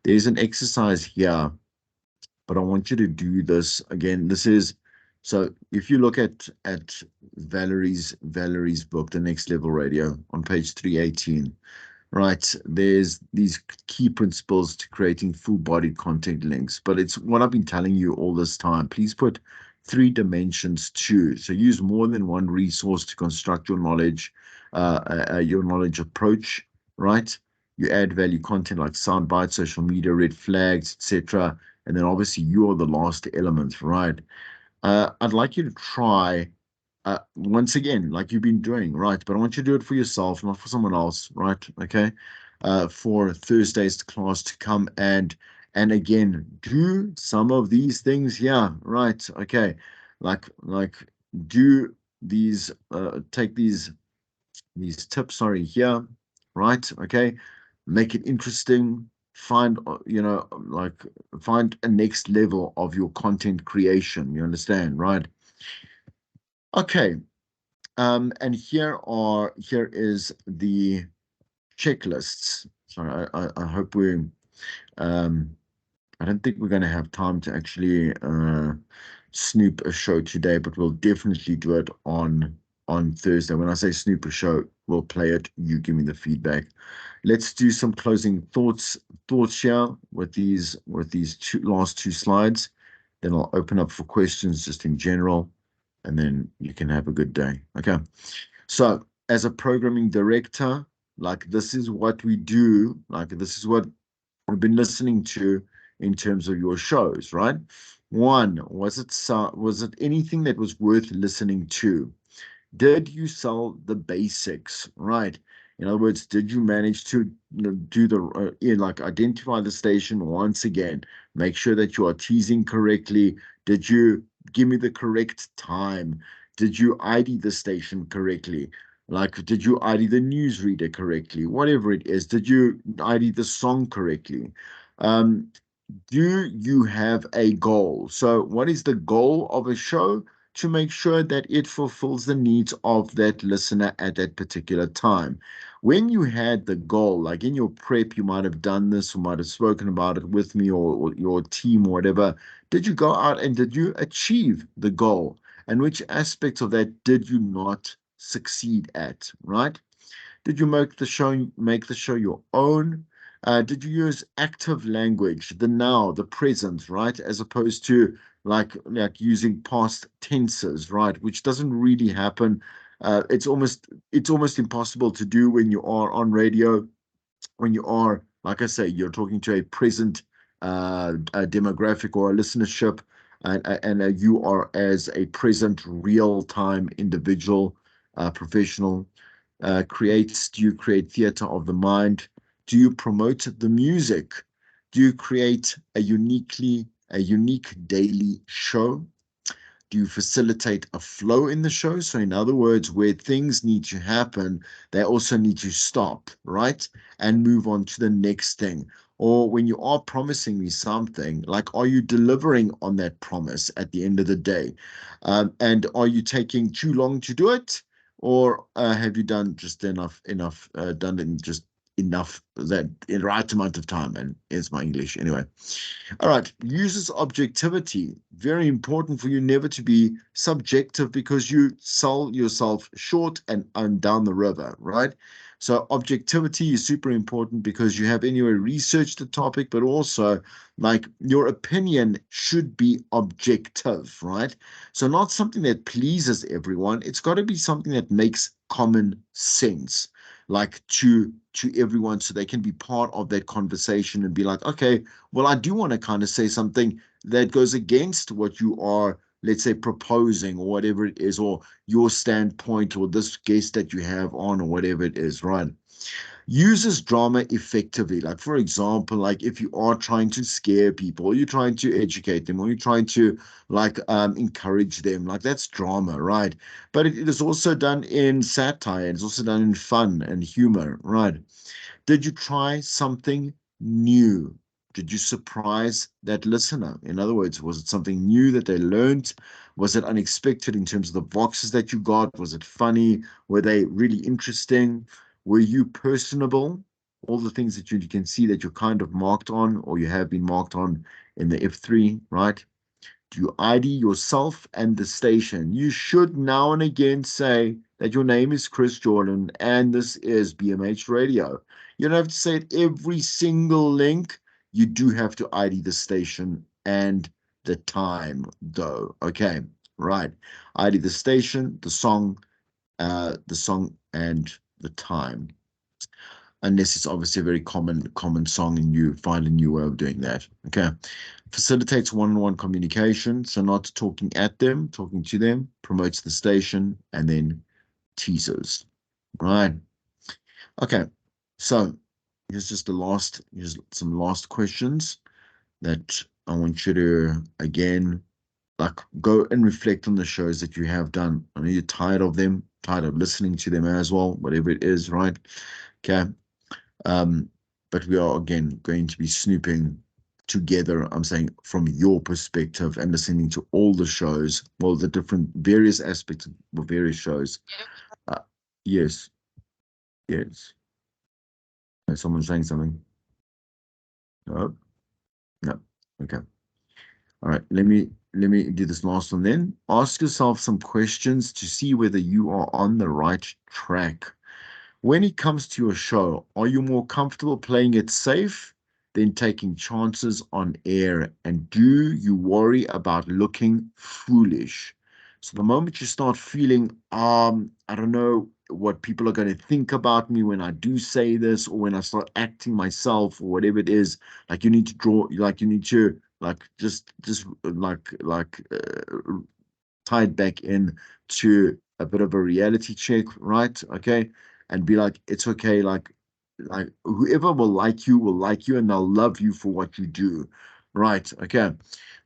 There's an exercise here, but I want you to do this again. This is so if you look at Valerie's book, The Next Level Radio, on page 318, right? There's these key principles to creating full-bodied content links, but it's what I've been telling you all this time. Please put 3 dimensions too. So use more than one resource to construct your knowledge approach, right? You add value content like sound bites, social media, red flags, etc. And then obviously you are the last element, right? I'd like you to try once again, like you've been doing, right? But I want you to do it for yourself, not for someone else, right? Okay. For Thursday's class to come and again do some of these things. Yeah, right. Okay. Like do these, take these tips, sorry, here, right? Okay, make it interesting. Find, like, find a next level of your content creation. You understand, right? Okay. And here is the checklists. Sorry, I hope we um I don't think we're going to have time to actually snoop a show today, but we'll definitely do it on Thursday. When I say snoop a show, we'll play it. You give me the feedback. Let's do some closing thoughts here with these last two slides. Then I'll open up for questions just in general, and then you can have a good day. Okay. So as a programming director, like this is what we do. Like this is what we've been listening to in terms of your shows, right? One, was it anything that was worth listening to? Did you sell the basics, right? In other words, did you manage to, do the like identify the station once again, make sure that you are teasing correctly? Did you give me the correct time? Did you ID the station correctly? Like, did you ID the newsreader correctly? Whatever it is, did you ID the song correctly? Um, do you have a goal? So, what is the goal of a show? To make sure that it fulfills the needs of that listener at that particular time. When you had the goal, like in your prep, you might have done this or might have spoken about it with me or your team or whatever. Did you go out and did you achieve the goal? And which aspects of that did you not succeed at, right? Did you make the show your own? Did you use active language, the now, the present, right, as opposed to like using past tenses, right, which doesn't really happen. It's almost impossible to do when you are on radio, when you are, like I say, you're talking to a present a demographic or a listenership, and you are as a present real-time individual, professional. Do you create theater of the mind? Do you promote the music? Do you create a unique daily show? Do you facilitate a flow in the show? So, in other words, where things need to happen, they also need to stop, right? And move on to the next thing. Or when you are promising me something, like, are you delivering on that promise at the end of the day? And are you taking too long to do it? Or have you done just done it in just enough that in the right amount of time? And it's my English anyway. All right, uses objectivity. Very important for you never to be subjective because you sell yourself short and down the river, right? So objectivity is super important because you have anyway researched the topic, but also like your opinion should be objective, right? So not something that pleases everyone. It's got to be something that makes common sense, like to everyone, so they can be part of that conversation and be like, okay, well, I do want to kind of say something that goes against what you are, let's say, proposing or whatever it is, or your standpoint, or this guest that you have on, or whatever it is, right? Uses drama effectively. Like, for example, like if you are trying to scare people, or you're trying to educate them, or you're trying to encourage them, like that's drama, right? But it is also done in satire, it's also done in fun and humor, right? Did you try something new? Did you surprise that listener? In other words, was it something new that they learned? Was it unexpected in terms of the boxes that you got? Was it funny? Were they really interesting? Were you personable? All the things that you can see that you're kind of marked on, or you have been marked on in the F3, right? Do you ID yourself and the station? You should now and again say that your name is Chris Jordan and this is BMH Radio. You don't have to say it every single link. You do have to ID the station and the time, though. Okay, right. ID the station, the song and the time. Unless it's obviously a very common song and you find a new way of doing that. Okay. Facilitates one-on-one communication, so not talking at them, talking to them, promotes the station, and then teasers. Right. Okay. So here's some last questions that I want you to again like go and reflect on the shows that you have done. I know you're tired of them, tired of listening to them as well, whatever it is, right? Okay. Um, but we are again going to be snooping together. I'm saying from your perspective and listening to all the shows, well, the different various aspects of various shows. Uh, yes, yes. Is someone saying something? No, no. Okay. All right. Let me do this last one then. Ask yourself some questions to see whether you are on the right track. When it comes to your show, are you more comfortable playing it safe than taking chances on air? And do you worry about looking foolish? So the moment you start feeling, I don't know what people are going to think about me when I do say this, or when I start acting myself, or whatever it is, like you need to draw, like you need to, like just tied back in to a bit of a reality check, right? Okay. And be like, it's okay, like whoever will like you and they'll love you for what you do. Right. Okay.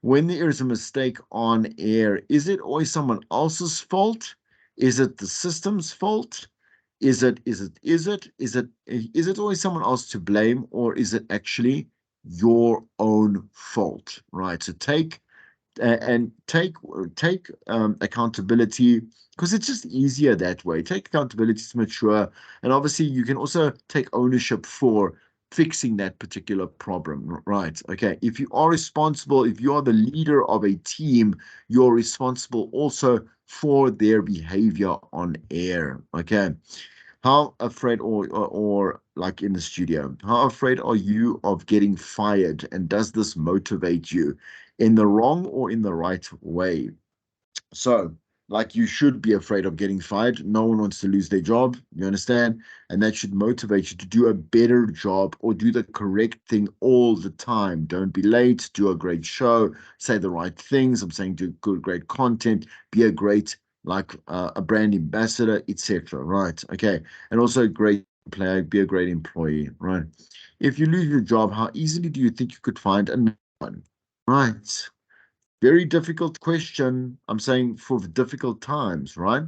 When there is a mistake on air, is it always someone else's fault? Is it the system's fault? Is it always someone else to blame, or is it actually your own fault? Right. So and take accountability, because it's just easier that way. Take accountability to mature, and obviously you can also take ownership for fixing that particular problem, right? Okay, if you are responsible, if you are the leader of a team, you're responsible also for their behavior on air. Okay, how afraid, or like in the studio, how afraid are you of getting fired? And does this motivate you in the wrong or in the right way? So, like, you should be afraid of getting fired. No one wants to lose their job. You understand? And that should motivate you to do a better job or do the correct thing all the time. Don't be late. Do a great show. Say the right things. I'm saying do good, great content. Be a great, a brand ambassador, etc. Right? Okay. And also a great player. Be a great employee. Right? If you lose your job, how easily do you think you could find another one? Right. Very difficult question. I'm saying for the difficult times, right?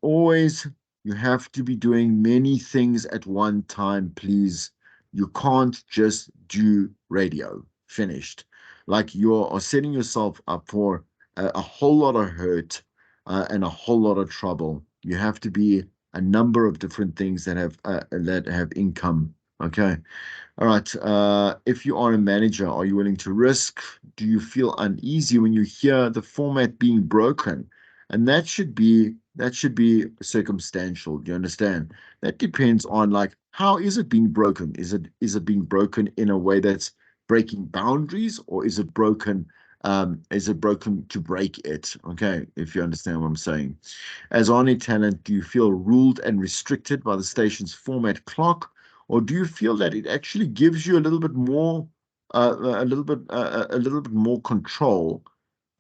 Always you have to be doing many things at one time, please. You can't just do radio. Finished. Like you are setting yourself up for a whole lot of hurt and a whole lot of trouble. You have to be a number of different things that have income. Okay. All right. If you are a manager, are you willing to risk? Do you feel uneasy when you hear the format being broken? And that should be circumstantial. Do you understand? That depends on like how is it being broken? Is it being broken in a way that's breaking boundaries, or is it broken to break it? Okay, if you understand what I'm saying. As on talent, do you feel ruled and restricted by the station's format clock? Or do you feel that it actually gives you a little bit more, a little bit more control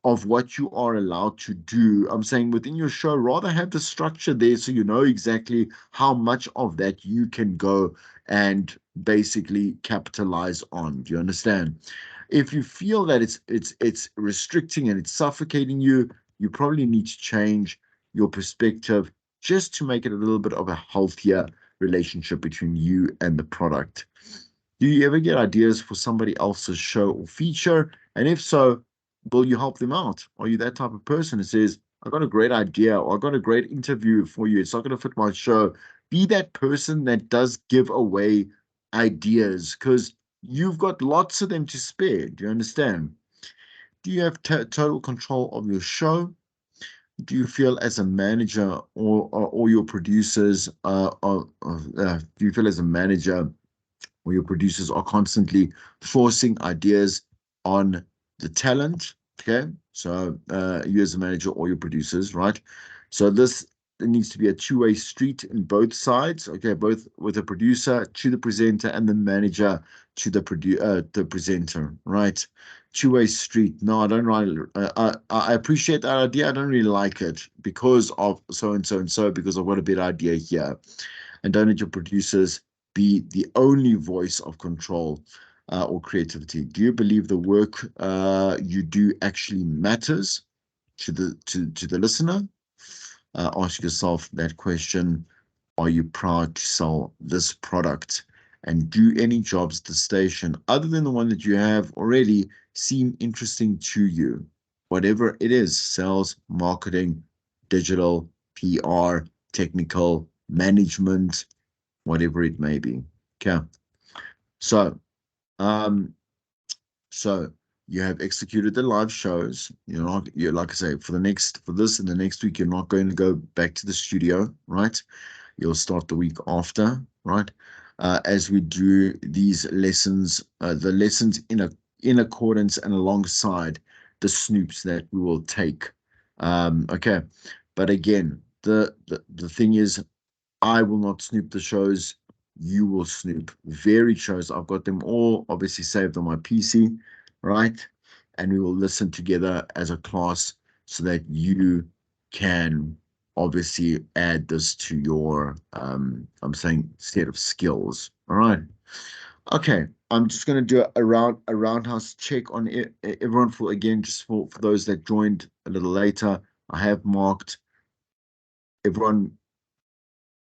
of what you are allowed to do? I'm saying within your show, rather have the structure there so you know exactly how much of that you can go and basically capitalize on. Do you understand? If you feel that it's restricting and it's suffocating you, you probably need to change your perspective just to make it a little bit of a healthier relationship between you and the product. Do you ever get ideas for somebody else's show or feature? And if so, will you help them out? Are you that type of person that says, I got a great idea or I got a great interview for you? It's not going to fit my show. Be that person that does give away ideas because you've got lots of them to spare. Do you understand? Do you have total control of your show? Do you feel as a manager or your producers do you feel as a manager or your producers are constantly forcing ideas on the talent? Okay, so you as a manager or your producers, right? So this needs to be a two-way street in both sides. Okay, both with the producer to the presenter and the manager to the presenter, right? Two-way street. No, I don't really. I appreciate that idea. I don't really like it because of so and so and so, because I've got a better idea here. And don't let your producers be the only voice of control. or creativity? Do you believe the work you do actually matters to the listener? Ask yourself that question. Are you proud to sell this product? And do any jobs at the station, other than the one that you have already, seem interesting to you? Whatever it is, sales, marketing, digital, PR, technical, management, whatever it may be. Okay. So, um, so you have executed the live shows. You're like I say, for this and the next week, you're not going to go back to the studio, right? You'll start the week after, right? As we do these lessons, the lessons in accordance and alongside the snoops that we will take. Okay. But again, the thing is, I will not snoop the shows. You will snoop varied shows. I've got them all obviously saved on my PC, right? And we will listen together as a class so that you can obviously add this to your, I'm saying, set of skills. All right. Okay. I'm just going to do a roundhouse check on everyone for, again, just for those that joined a little later. I have marked everyone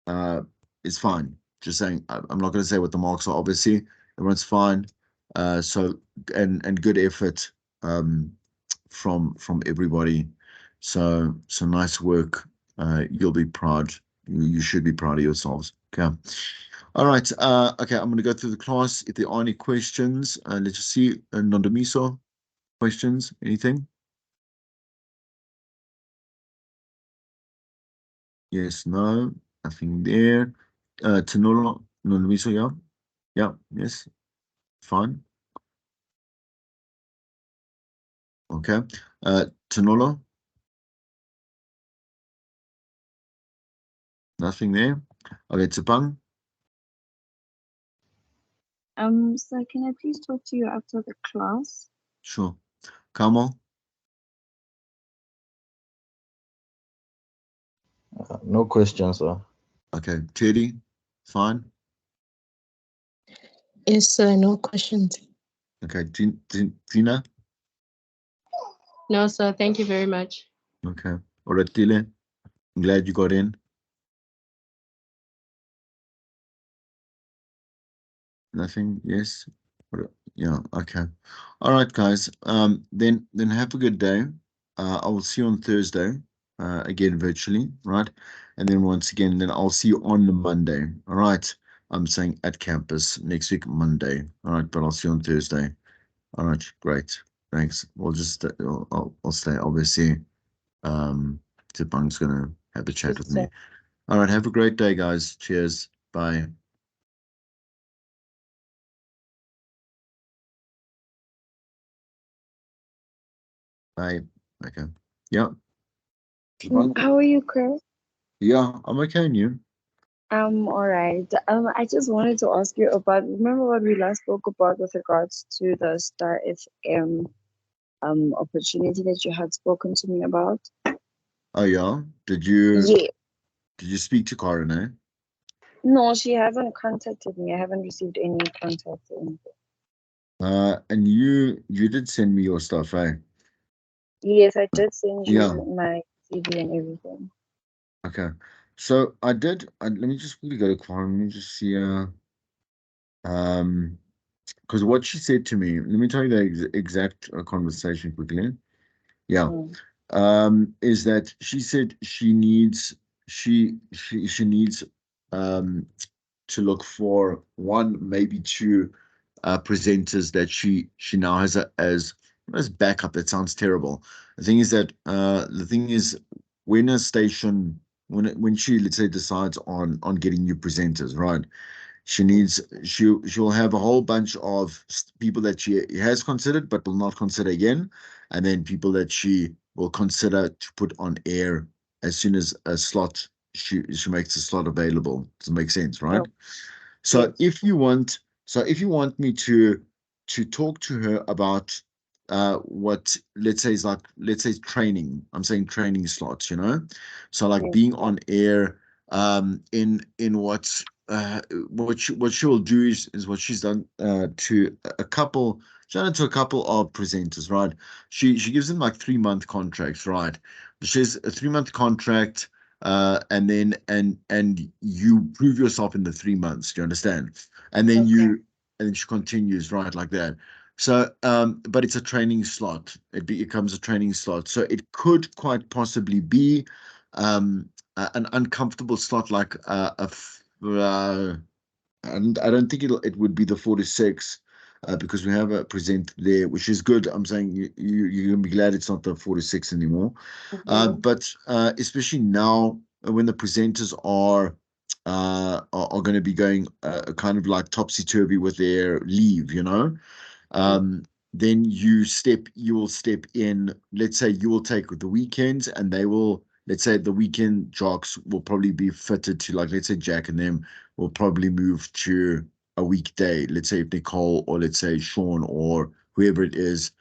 uh, is fine. Just saying, I'm not going to say what the marks are. Obviously, everyone's fine. So and good effort from everybody. So nice work. You'll be proud. You should be proud of yourselves. Okay. All right. Okay. I'm going to go through the class. If there are any questions, let's just see. Nondomiso, questions? Anything? Yes. No. Nothing there. Tanolo, Nondomiso, yeah. Yeah. Yes. Fine. Okay. Tanolo, nothing there. Okay, Tsepang, So can I please talk to you after the class? sure. Kamal, No questions, sir. okay. Teddy, fine. Yes, sir. No questions. Okay. Tina, No, sir. Thank you very much. okay. Oratile, I'm glad you got in. Nothing, yes. Yeah, okay. All right, guys. Then have a good day. I will see you on Thursday, again virtually, right? And then once again, then I'll see you on the Monday. All right. I'm saying at campus next week, Monday. All right, but I'll see you on Thursday. All right, great. Thanks. We'll just I'll stay. Obviously, Tipang's gonna have a chat Yes, with sir. me. All right, have a great day, guys. Cheers. Bye. Bye. Okay. Yeah. Tipang? How are you, Chris? Yeah, I'm okay. And you? All right. I just wanted to ask you about, remember what we last spoke about with regards to the Star FM opportunity that you had spoken to me about? Oh yeah. Did you Yeah. did you speak to Karen, eh? No, she hasn't contacted me. I haven't received any contact or anything. And you did send me your stuff, eh? Yes, I did send Yeah. you my CV and everything. Okay. So I did. Let me just quickly go to Karen. Let me just see. Um, because what she said to me. Let me tell you the exact conversation quickly. Yeah. Mm. Is that she said she needs um to look for one, maybe two presenters that she now has as backup. That sounds terrible. The thing is when a station when she, let's say, decides on getting new presenters, right? She'll have a whole bunch of people that she has considered but will not consider again, and then people that she will consider to put on air as soon as a slot she makes a slot available. Does it make sense, right? Oh, So yes. if you want me to talk to her about what, let's say, is like, let's say, training. I'm saying training slots, so like Yes. being on air in what what she will do is what she's done to a couple. She's done it to a couple of presenters, right? She gives them like 3-month contracts, right? She has a 3-month contract, and then and you prove yourself in the 3 months. Do you understand? And then Okay. and then she continues right like that. So, but it's a training slot. It becomes a training slot. So it could quite possibly be an uncomfortable slot, like and I don't think it would be the 4 to 6, because we have a present there, which is good. I'm saying you're gonna be glad it's not the 4 to 6 anymore. Mm-hmm. But especially now when the presenters are going to be going kind of like topsy turvy with their leave, um, then you will step in. Let's say you will take the weekends, and they will. Let's say the weekend jocks will probably be fitted to, like, let's say Jack and them will probably move to a weekday. Let's say if Nicole, or let's say Sean, or whoever it is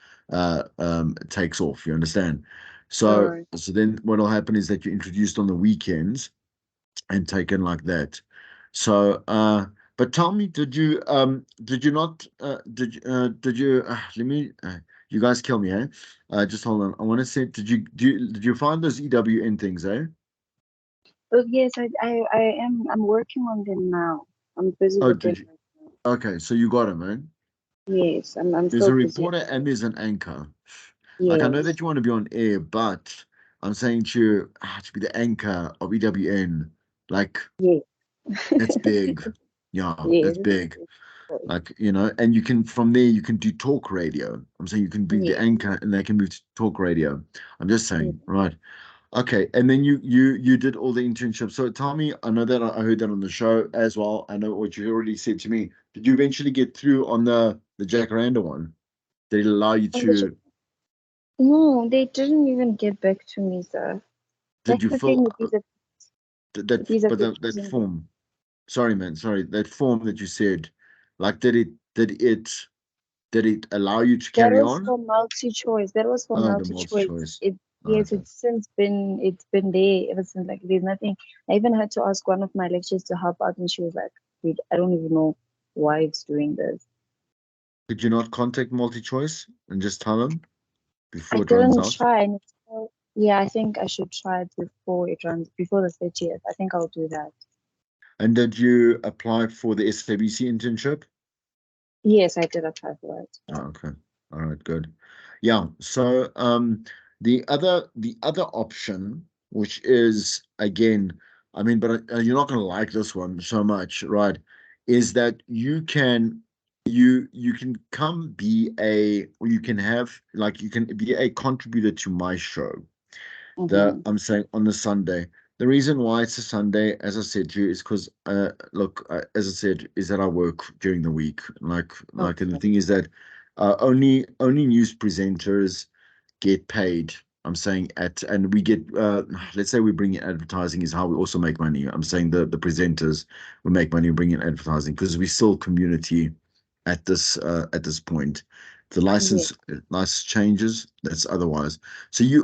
takes off. You understand? All So right. then what will happen is that you're introduced on the weekends and taken like that. So, but tell me, did you not, did you, let me, you guys kill me, eh? Just hold on. I want to say, did you find those EWN things, eh? But yes, I'm working on them now. I'm busy Oh, with them did you? right now. Okay, so you got them, man. Yes, I'm There's still a busy. reporter and there's an anchor. Like, I know Yes. that you want to be on air, but I'm saying to be the anchor of EWN, like, Yes. that's big. Yeah, Yes. that's big. Like, and you can, from there you can do talk radio. I'm saying you can be the Yes. anchor and they can move to talk radio. I'm just Yes. saying, right? Okay, and then you did all the internships. So tell me, I know that I heard that on the show as well. I know what you already said to me. Did you eventually get through on the Jacaranda one? Did it allow you And to? no, they didn't even get back to me, sir. Did That's you the thing fill with that? these But that applications. form. Sorry, man. Sorry, that form that you said. Like, did it allow you to That carry was on? for multi-choice. That was for Oh, the multi-choice. multi-choice. It Oh, yes, okay. it's been there ever since. Like there's nothing. I even had to ask one of my lecturers to help out, and she was like, "Dude, I don't even know why it's doing this." Could you not contact multi-choice and just tell them I before it runs didn't out? try, and yeah, I think I should try it before it runs before the 30th. I think I'll do that. And did you apply for the SABC internship? Yes, I did apply for it. Oh, okay. All right, good. Yeah. So the other option, which is again, I mean, but you're not going to like this one so much, right? Is that you can come be or you can have, like, you can be a contributor to my show. Mm-hmm. I'm saying on the Sunday. The reason why it's a Sunday, as I said to you, is because look, as I said, is that I work during the week. And the Okay. thing is that only news presenters get paid. I'm saying and we get, let's say we bring in advertising is how we also make money. I'm saying the presenters we make money, bring in advertising, because we still community at this point. The Yeah. license changes. That's otherwise. So we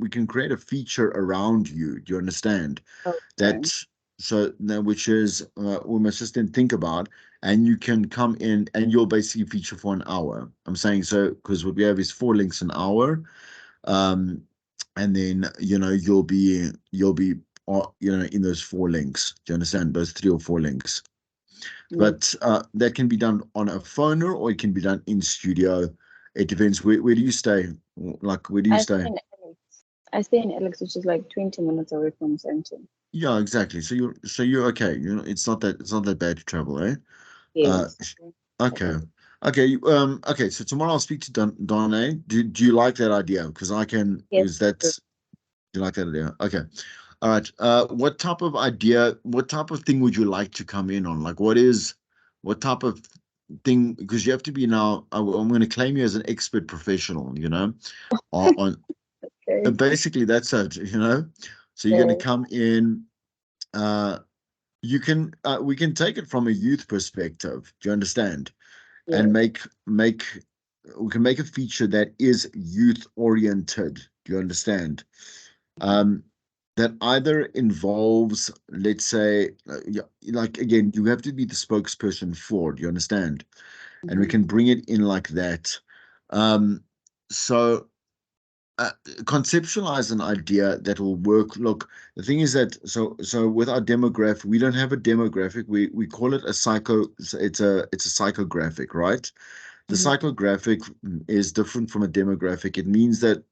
can create a feature around you. Do you understand? Okay. That so now, which is we must just then think about, and you can come in and you'll basically feature for an hour. I'm saying, so because what we have is 4 links an hour, um, and then you'll be in those 4 links. Do you understand? Those 3 or 4 links. Yes. But that can be done on a phoner or it can be done in studio. It depends. Where do you stay? Like, where do you I stay stay? in Alex. I stay in Alex, which is like 20 minutes away from Center. Yeah, exactly. So you're okay. It's not that bad to travel, eh? Uh, Yes. okay. Okay. Okay. So tomorrow I'll speak to Don, eh? Do you like that idea? Because I can. Yes. Is that? Do you like that idea? Okay. All right. What type of thing would you like to come in on? Like, what type of thing? Because you have to be now. I'm going to claim you as an expert professional. On Okay. basically that's it. So you're going to Okay. come in. Uh, we can take it from a youth perspective. Do you understand? And Yes. make we can make a feature that is youth oriented. Do you understand? Mhm. that either involves, let's say, like again, you have to be the spokesperson for it, you understand? And we Mhm. can bring it in like that. So conceptualize an idea that will work. Look, the thing is that so with our demographic, we don't have a demographic. We call it a psycho. It's a psychographic, right? The Mhm. psychographic is different from a demographic. It means that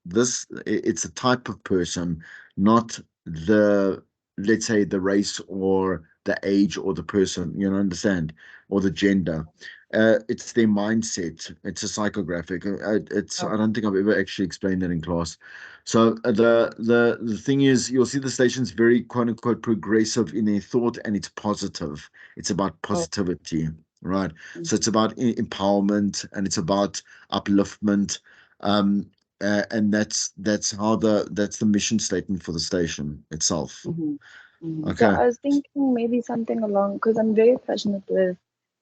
it's a type of person, not the, let's say, the race or the age or the person, you know, understand, or the gender. It's their mindset. It's a psychographic. I Oh, don't think I've ever actually explained that in class. So the thing is, you'll see the station's very quote unquote progressive in their thought, and it's positive. It's about oh, positivity, right? mm, So it's about empowerment, and it's about upliftment, um, and that's the mission statement for the station itself. mhm, mhm. So Okay, I was thinking maybe something along, because I'm very passionate with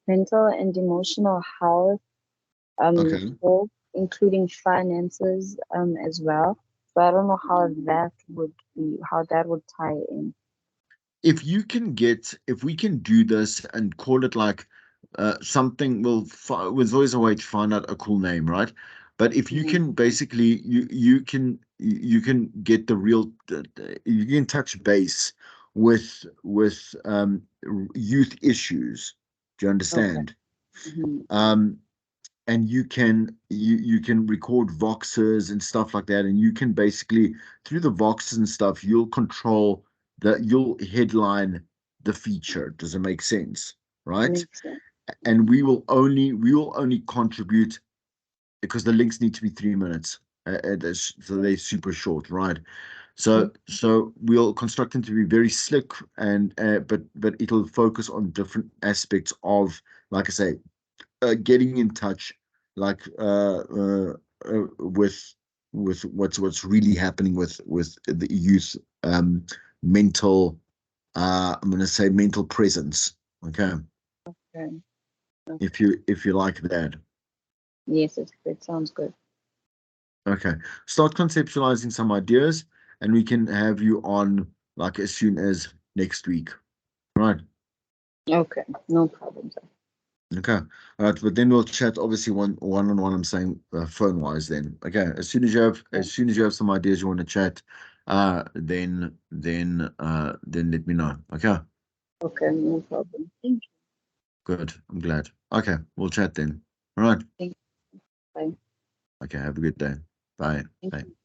mental and emotional health, okay. both including finances, as well. So I don't know how that would tie in. If we can do this and call it like something, there's always a way to find out a cool name, right? But if you Mhm. can basically you can get the real you can touch base with youth issues. Do you Okay. understand? Mhm. um and you can record voxes and stuff like that, and you can basically, through the voxes and stuff, you'll headline the feature. Does it make sense? Right? Makes sense. And we will only contribute because the links need to be 3 minutes, so they're super short, right? Mhm. So we'll construct them to be very slick, and but it'll focus on different aspects of, like I say, getting in touch, like with what's really happening with the youth, mental, I'm going to say mental presence. Okay, Okay. Okay. if you like that. Yes, it sounds good. Okay, start conceptualizing some ideas, and we can have you on like as soon as next week. Right. Okay, no problem, sir. Okay. All right. But then we'll chat obviously one on one. I'm saying phone wise then. Okay. Yeah. As soon as you have some ideas you want to chat, then let me know. Okay. Okay, no problem. Thank Good. I'm glad. Okay. We'll chat then. All right. you. Thank you. Bye. Okay. Have a good day. Bye. Thank Bye. you.